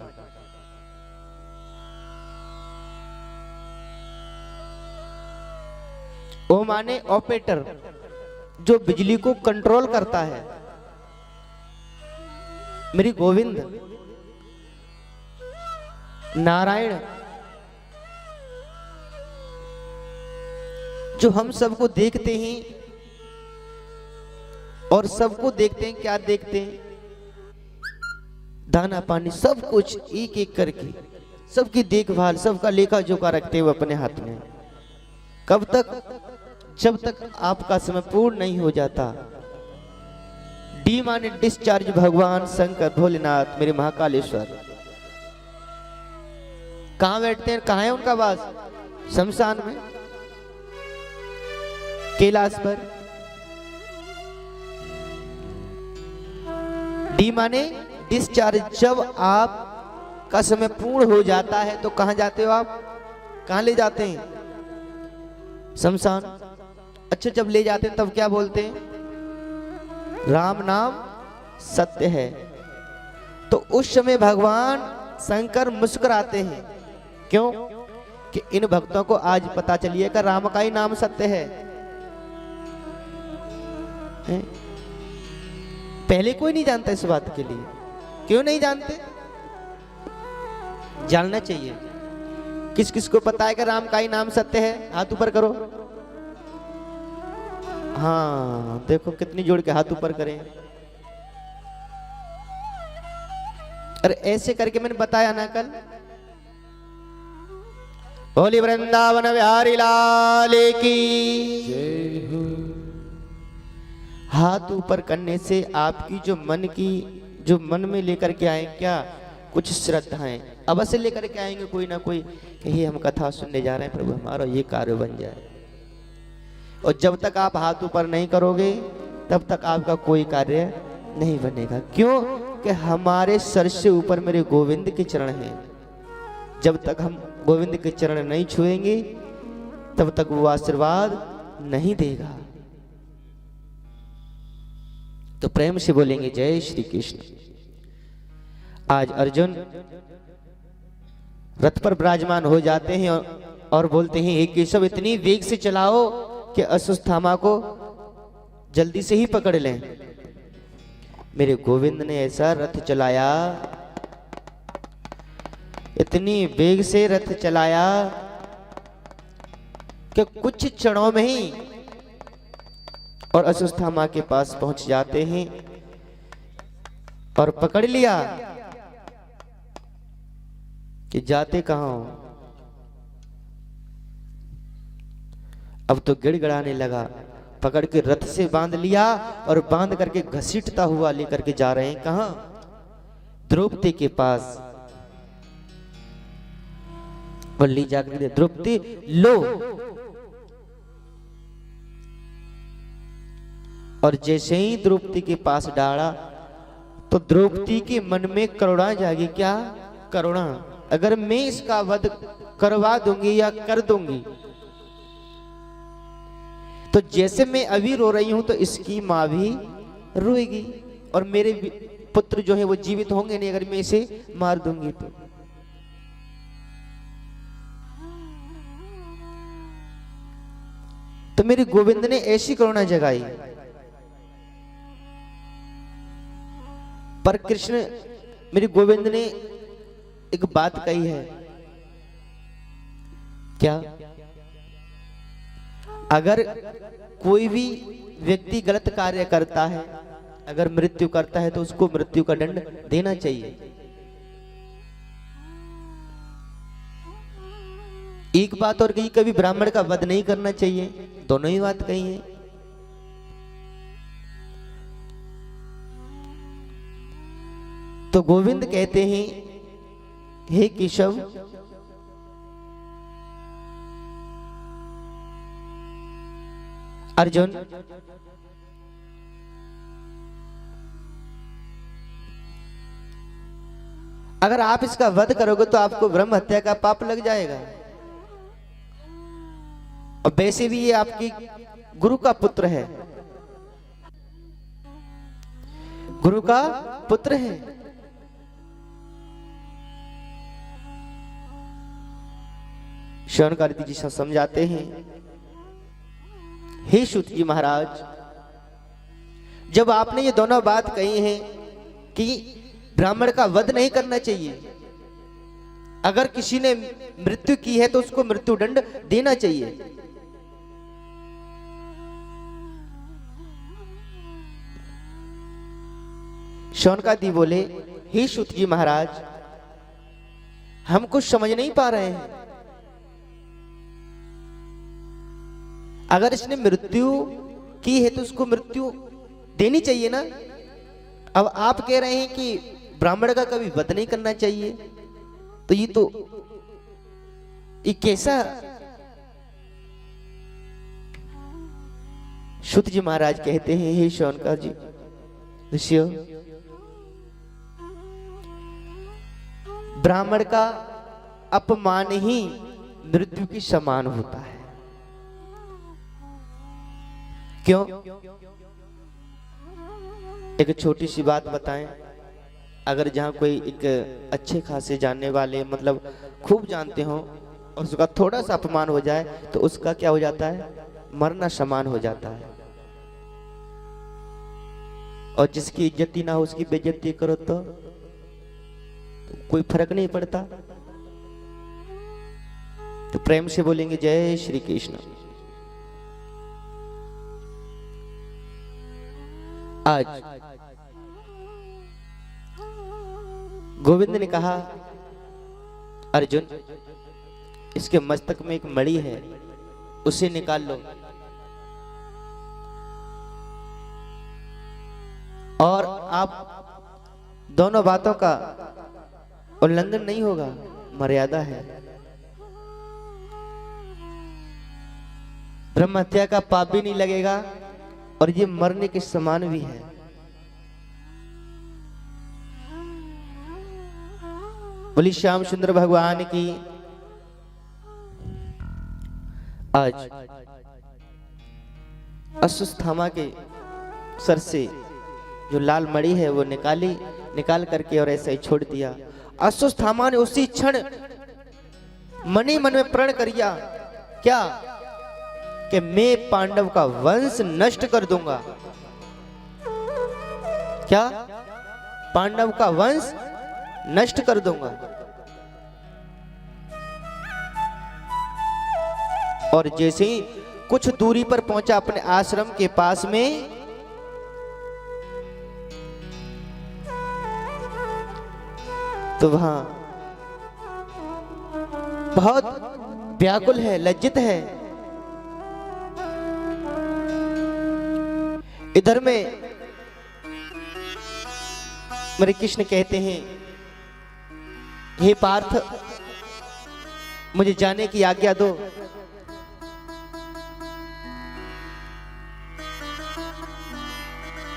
ओ माने ऑपरेटर, जो बिजली को कंट्रोल करता है। मेरी गोविंद नारायण जो हम सबको देखते हैं और सबको देखते हैं, क्या देखते हैं? दाना पानी सब कुछ एक एक करके, सबकी देखभाल, सबका लेखा जोखा रखते हुए अपने हाथ में। कब तक? जब तक आपका समय पूर्ण नहीं हो जाता। डी माने डिस्चार्ज भगवान शंकर भोलेनाथ मेरे महाकालेश्वर कहां बैठते हैं? कहां है उनका वास? शमशान में, कैलाश पर। डी माने डिस्चार्ज। जब आप का समय पूर्ण हो जाता है तो कहां जाते हो आप? कहां ले जाते हैं? शमशान। अच्छा, जब ले जाते हैं तब क्या बोलते हैं? राम नाम सत्य है। तो उस समय भगवान शंकर मुस्कुराते हैं। क्यों? कि इन भक्तों को आज पता चलिए कि राम का ही नाम सत्य है। पहले कोई नहीं जानता इस बात के लिए। क्यों नहीं जानते? जानना चाहिए। किस किस को पता है कि राम का ही नाम सत्य है? हाथ ऊपर करो। हाँ, देखो कितनी जोड़ के हाथ ऊपर करें। अरे ऐसे करके मैंने बताया ना कल। बोली वृंदावन बिहारी लाल की जय हो। हाथ ऊपर करने से आपकी जो मन में लेकर के आए क्या कुछ श्रद्धाएं अवश्य लेकर के आएंगे, कोई ना कोई, यही हम कथा सुनने जा रहे हैं, प्रभु हमारा ये कार्य बन जाए। और जब तक आप हाथ ऊपर नहीं करोगे तब तक आपका कोई कार्य नहीं बनेगा। क्यों? कि हमारे सर से ऊपर मेरे गोविंद के चरण हैं। जब तक हम गोविंद के चरण नहीं छुएंगे तब तक वो आशीर्वाद नहीं देगा। तो प्रेम से बोलेंगे जय श्री कृष्ण। आज अर्जुन रथ पर विराजमान हो जाते हैं और बोलते हैं, हे केशव इतनी वेग से चलाओ कि अश्वत्थामा को जल्दी से ही पकड़ लें। मेरे गोविंद ने ऐसा रथ चलाया, इतनी वेग से रथ चलाया कि कुछ क्षणों में ही और अश्वत्थामा के पास पहुंच जाते हैं और पकड़ लिया कि जाते कहां हो। अब तो गिड़गिड़ाने लगा, पकड़ के रथ से बांध लिया और बांध करके घसीटता हुआ लेकर के जा रहे हैं। कहां? द्रौपदी के पास। बल्ली जाकर द्रौपदी लो। और जैसे ही द्रौपदी के पास डाला तो द्रौपदी के मन में करुणा जागी। क्या करुणा? अगर मैं इसका वध करवा दूंगी या कर दूंगी तो जैसे मैं अभी रो रही हूं तो इसकी मां भी रोएगी और मेरे पुत्र जो है वो जीवित होंगे नहीं अगर मैं इसे मार दूंगी तो मेरे गोविंद ने ऐसी करुणा जगाई। पर कृष्ण मेरे गोविंद ने एक बात कही है। क्या? अगर कोई भी व्यक्ति गलत कार्य करता है, अगर मृत्यु करता है तो उसको मृत्यु का दंड देना चाहिए। एक बात और कही, कभी ब्राह्मण का वध नहीं करना चाहिए। दोनों ही बात कही है। तो गोविंद कहते हैं, हे केशव अर्जुन अगर आप इसका वध करोगे तो आपको ब्रह्म हत्या का पाप लग जाएगा। और वैसे भी ये आपकी गुरु का पुत्र है, गुरु का पुत्र है। शौनकादित्य जी समझाते हैं, हे सूत जी महाराज, जब आपने ये दोनों बात कही है कि ब्राह्मण का वध नहीं करना चाहिए, अगर किसी ने मृत्यु की है तो उसको मृत्यु दंड देना चाहिए, शौनकादि बोले, हे सूत जी महाराज, हम कुछ समझ नहीं पा रहे हैं। अगर इसने मृत्यु की है तो उसको मृत्यु देनी चाहिए ना। अब आप कह रहे हैं कि ब्राह्मण का कभी वध नहीं करना चाहिए, तो ये कैसा? सूत जी महाराज कहते हैं, हे शौनका जी ऋषियों, ब्राह्मण का अपमान ही मृत्यु के समान होता है। क्यों? एक छोटी सी बात बताएं। अगर जहां कोई एक अच्छे खासे जानने वाले, मतलब खूब जानते हो, और उसका थोड़ा सा अपमान हो जाए तो उसका क्या हो जाता है? मरना समान हो जाता है। और जिसकी इज्जती ना हो उसकी बेइज्जती करो तो कोई फर्क नहीं पड़ता। तो प्रेम से बोलेंगे जय श्री कृष्ण। आज गोविंद ने कहा, अर्जुन, इसके मस्तक में एक मणि है, उसे निकाल लो और आप दोनों बातों का उल्लंघन नहीं होगा, मर्यादा है। ब्रह्म हत्या का पाप भी नहीं लगेगा और ये मरने के समान भी है। बोली श्याम सुंदर भगवान की। आज अश्वत्थामा के सर से जो लाल मणि है वो निकाल करके और ऐसा ही छोड़ दिया। अश्वत्थामा ने उसी क्षण मणि मन में प्रण किया, क्या? कि मैं पांडव का वंश नष्ट कर दूंगा। क्या? पांडव का वंश नष्ट कर दूंगा। और जैसे ही कुछ दूरी पर पहुंचा अपने आश्रम के पास में, तो वहां बहुत व्याकुल है, लज्जित है। इधर में मेरे कृष्ण कहते हैं, हे पार्थ, मुझे जाने की आज्ञा दो।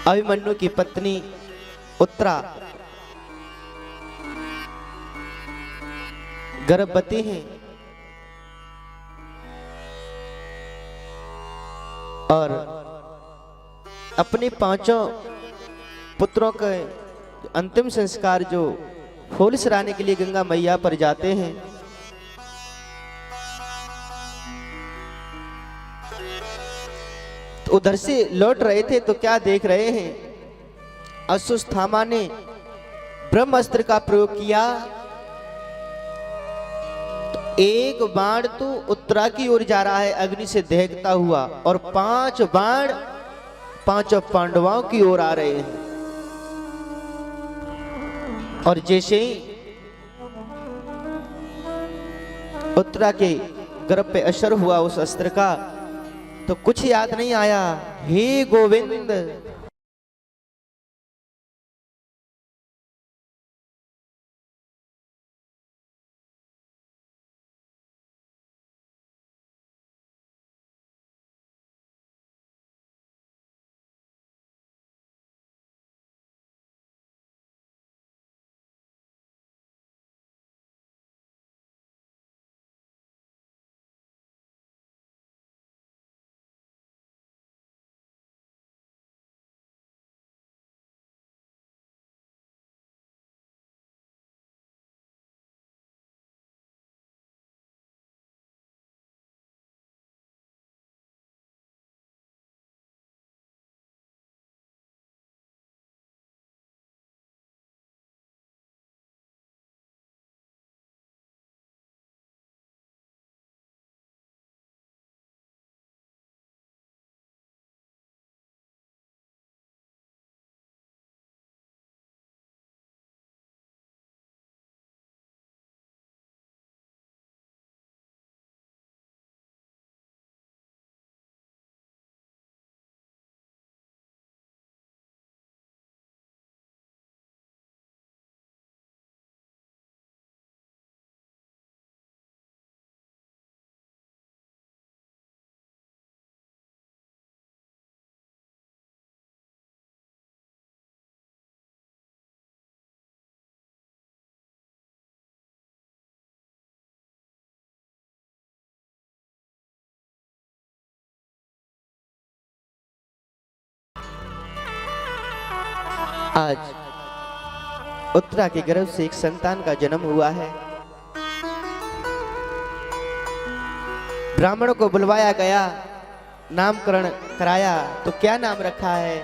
अभिमन्यु की पत्नी उत्तरा गर्भवती हैं और अपने पांचों पुत्रों के अंतिम संस्कार जो फूल सराने के लिए गंगा मैया पर जाते हैं, तो उधर से लौट रहे थे तो क्या देख रहे हैं? अश्वत्थामा ने ब्रह्मास्त्र का प्रयोग किया। तो एक बाण तो उत्तरा की ओर जा रहा है अग्नि से दहकता हुआ, और 5 बाण पांचों पांडवों की ओर आ रहे हैं। और जैसे ही उत्तरा के गर्भ पे असर हुआ उस अस्त्र का, तो कुछ याद नहीं आया, हे गोविंद, आज उत्तरा के गर्भ से एक संतान का जन्म हुआ है। ब्राह्मण को बुलवाया गया, नामकरण कराया, तो क्या नाम रखा है?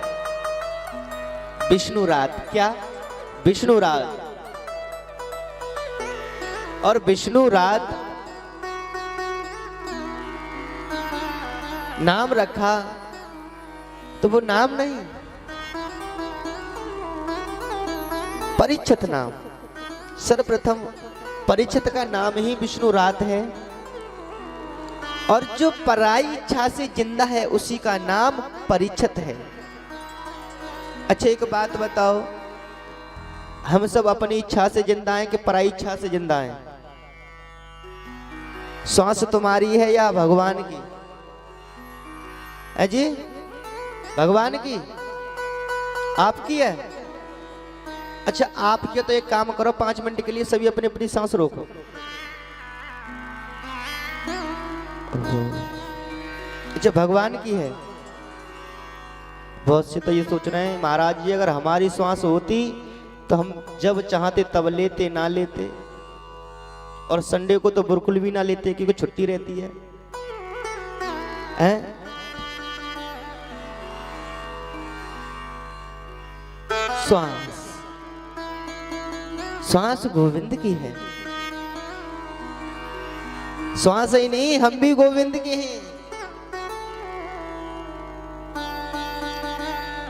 विष्णुरात। क्या? विष्णुरात। और विष्णुरात नाम रखा तो वो नाम नहीं, परीक्षित नाम। सर्वप्रथम परीक्षित का नाम ही विष्णुरात है, और जो पराई इच्छा से जिंदा है उसी का नाम परीक्षित है। अच्छा एक बात बताओ, हम सब अपनी इच्छा से जिंदा हैं कि पराई इच्छा से जिंदा हैं? सांस तुम्हारी है या भगवान की है जी? भगवान की? आपकी है? अच्छा आपकी है तो एक काम करो, 5 मिनट के लिए सभी अपनी अपनी सांस रोको। अच्छा भगवान की है। बहुत से तो ये सोच रहे हैं महाराज जी अगर हमारी श्वास होती तो हम जब चाहते तब लेते ना लेते, और संडे को तो बिल्कुल भी ना लेते क्योंकि छुट्टी रहती है, हैं? श्वास, श्वास गोविंद की है। श्वास ही नहीं, हम भी गोविंद के हैं,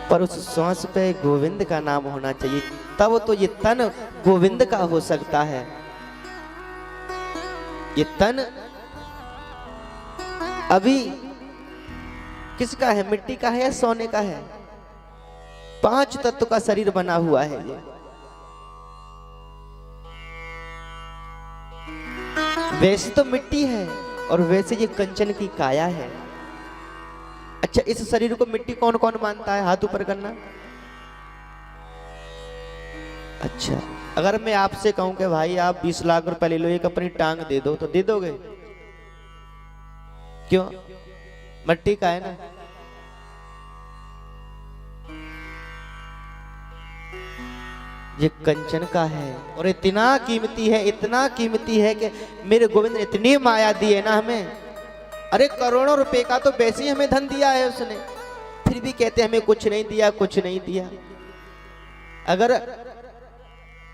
पर उस श्वास पे गोविंद का नाम होना चाहिए, तब तो ये तन गोविंद का हो सकता है। ये तन अभी किसका है? मिट्टी का है या सोने का है? 5 तत्व का शरीर बना हुआ है ये। वैसे तो मिट्टी है और वैसे ये कंचन की काया है। अच्छा इस शरीर को मिट्टी कौन कौन मानता है? हाथ ऊपर करना। अच्छा अगर मैं आपसे कहूं कि भाई आप 20 लाख रुपए ले लो, एक अपनी टांग दे दो, तो दे दोगे? क्यों? मिट्टी का है ना। ये कंचन का है और इतना कीमती है, इतना कीमती है कि मेरे गोविंद ने इतनी माया दी है ना हमें। अरे करोड़ों रुपए का तो वैसे ही हमें धन दिया है उसने, फिर भी कहते हमें कुछ नहीं दिया, कुछ नहीं दिया। अगर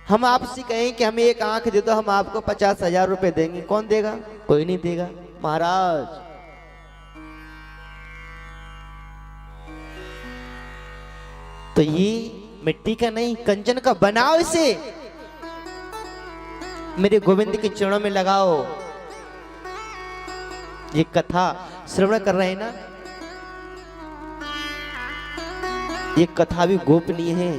हम आपसे कहें कि हमें एक आंख दे दो, हम आपको 50,000 रुपए देंगे, कौन देगा? कोई नहीं देगा महाराज। तो ये मिट्टी का नहीं, कंचन का बनाओ, इसे मेरे गोविंद के चरणों में लगाओ। ये कथा श्रवण कर रहे हैं ना, ये कथा भी गोपनीय है।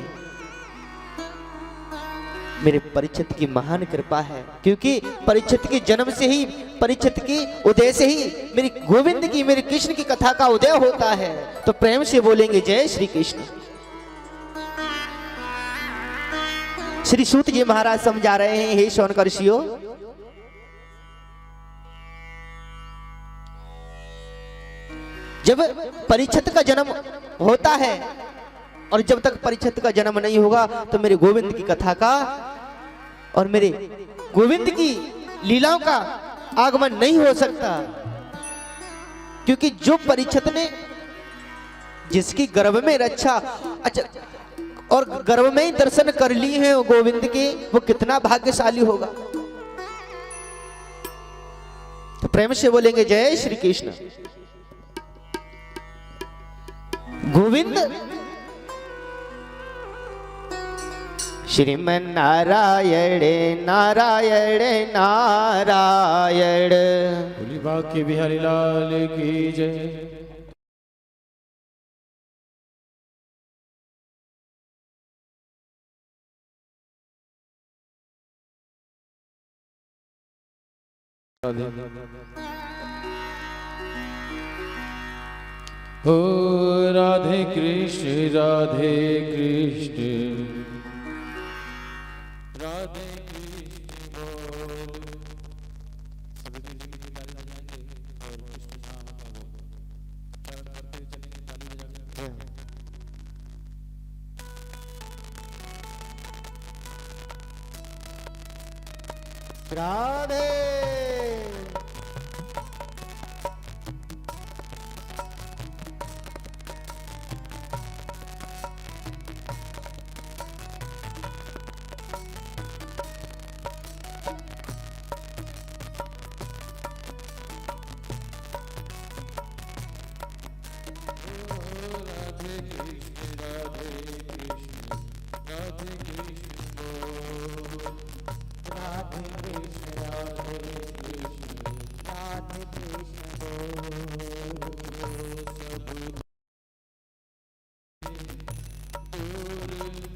मेरे परीक्षित की महान कृपा है, क्योंकि परीक्षित के जन्म से ही, परीक्षित की उदय से ही मेरे गोविंद की, मेरे कृष्ण की कथा का उदय होता है। तो प्रेम से बोलेंगे जय श्री कृष्ण। श्री सूत जी महाराज समझा रहे हैं, हे शौनकार्षियों, जब परीक्षित का जन्म होता है और जब तक परीक्षित का जन्म नहीं होगा तो मेरे गोविंद की कथा का और मेरे गोविंद की लीलाओं का आगमन नहीं हो सकता। क्योंकि जो परीक्षित ने, जिसकी गर्भ में रक्षा, अच्छा और गर्भ में ही दर्शन कर लिए हैं गोविंद के, वो कितना भाग्यशाली होगा। तो प्रेम से बोलेंगे जय श्री कृष्ण। गोविंद श्रीमन नारायण नारायण नारायण। बोली बाकी बिहारी लाल की जय। हो राधे कृष्ण राधे कृष्ण राधे कृष्ण बोल। सभी मिलकर के गाली बजाएंगे और कृष्ण नाम का वो उच्चारण करते हुए चलेंगे, ताली बजा के। राधे। राधे कृष्ण राधे कृष्ण बोल। राधे कृष्ण राधे कृष्ण बोल।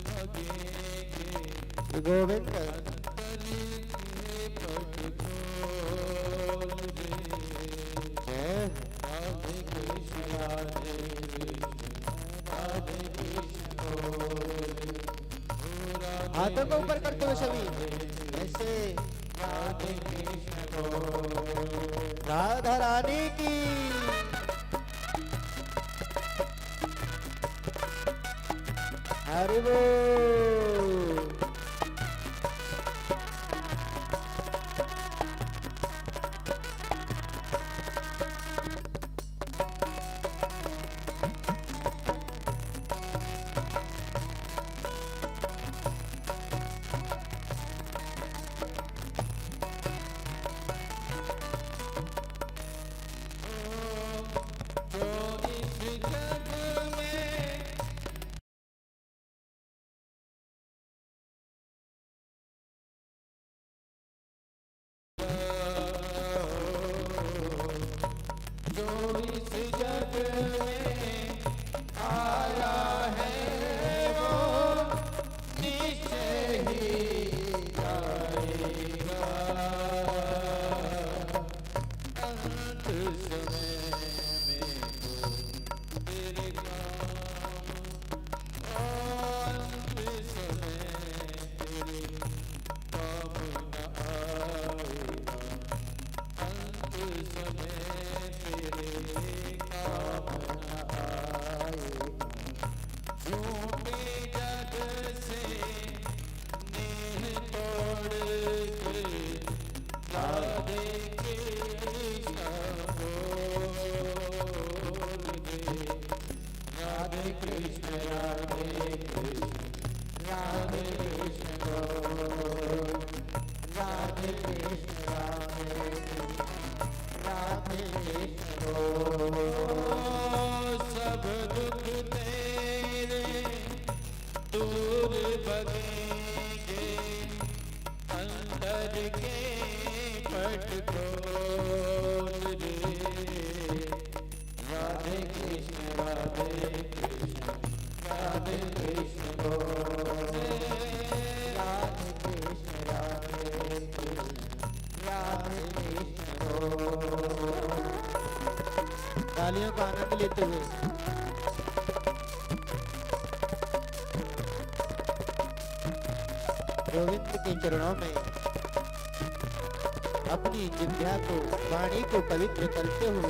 सब दूर भगेंगे गोविंद अंतर के पट खोल दे। जय राधे कृष्ण राधे कृष्ण बोल। हाथों को ऊपर करते हुए सभी ऐसे राधे कृष्ण बोल। राधा रानी की। हरि बोल। जो इस जग में जो इस जग में आया है वो निश्चय ही जाएगा। अंत समय में तो तेरे काम अंत समय तेरे काम न आएगा। अंत समय तेरे काम न आएगा। झूठे जग से नेह तोड़ के राधे कृष्ण बोल दे। राधे कृष्ण राधे कृष्ण राधे कृष्ण बोल। राधे कृष्ण राधे कृष्ण बोल। सब दुख तेरे दूर भगेंगे अंदर के पट खोल रे। राधे कृष्ण राधे कृष्ण बोल। राधे कृष्ण राधे कृष्ण बोल। तालियों का आनंद लेते हुए गोविंद के चरणों में अपनी जिह्वा को वाणी को पवित्र करते हुए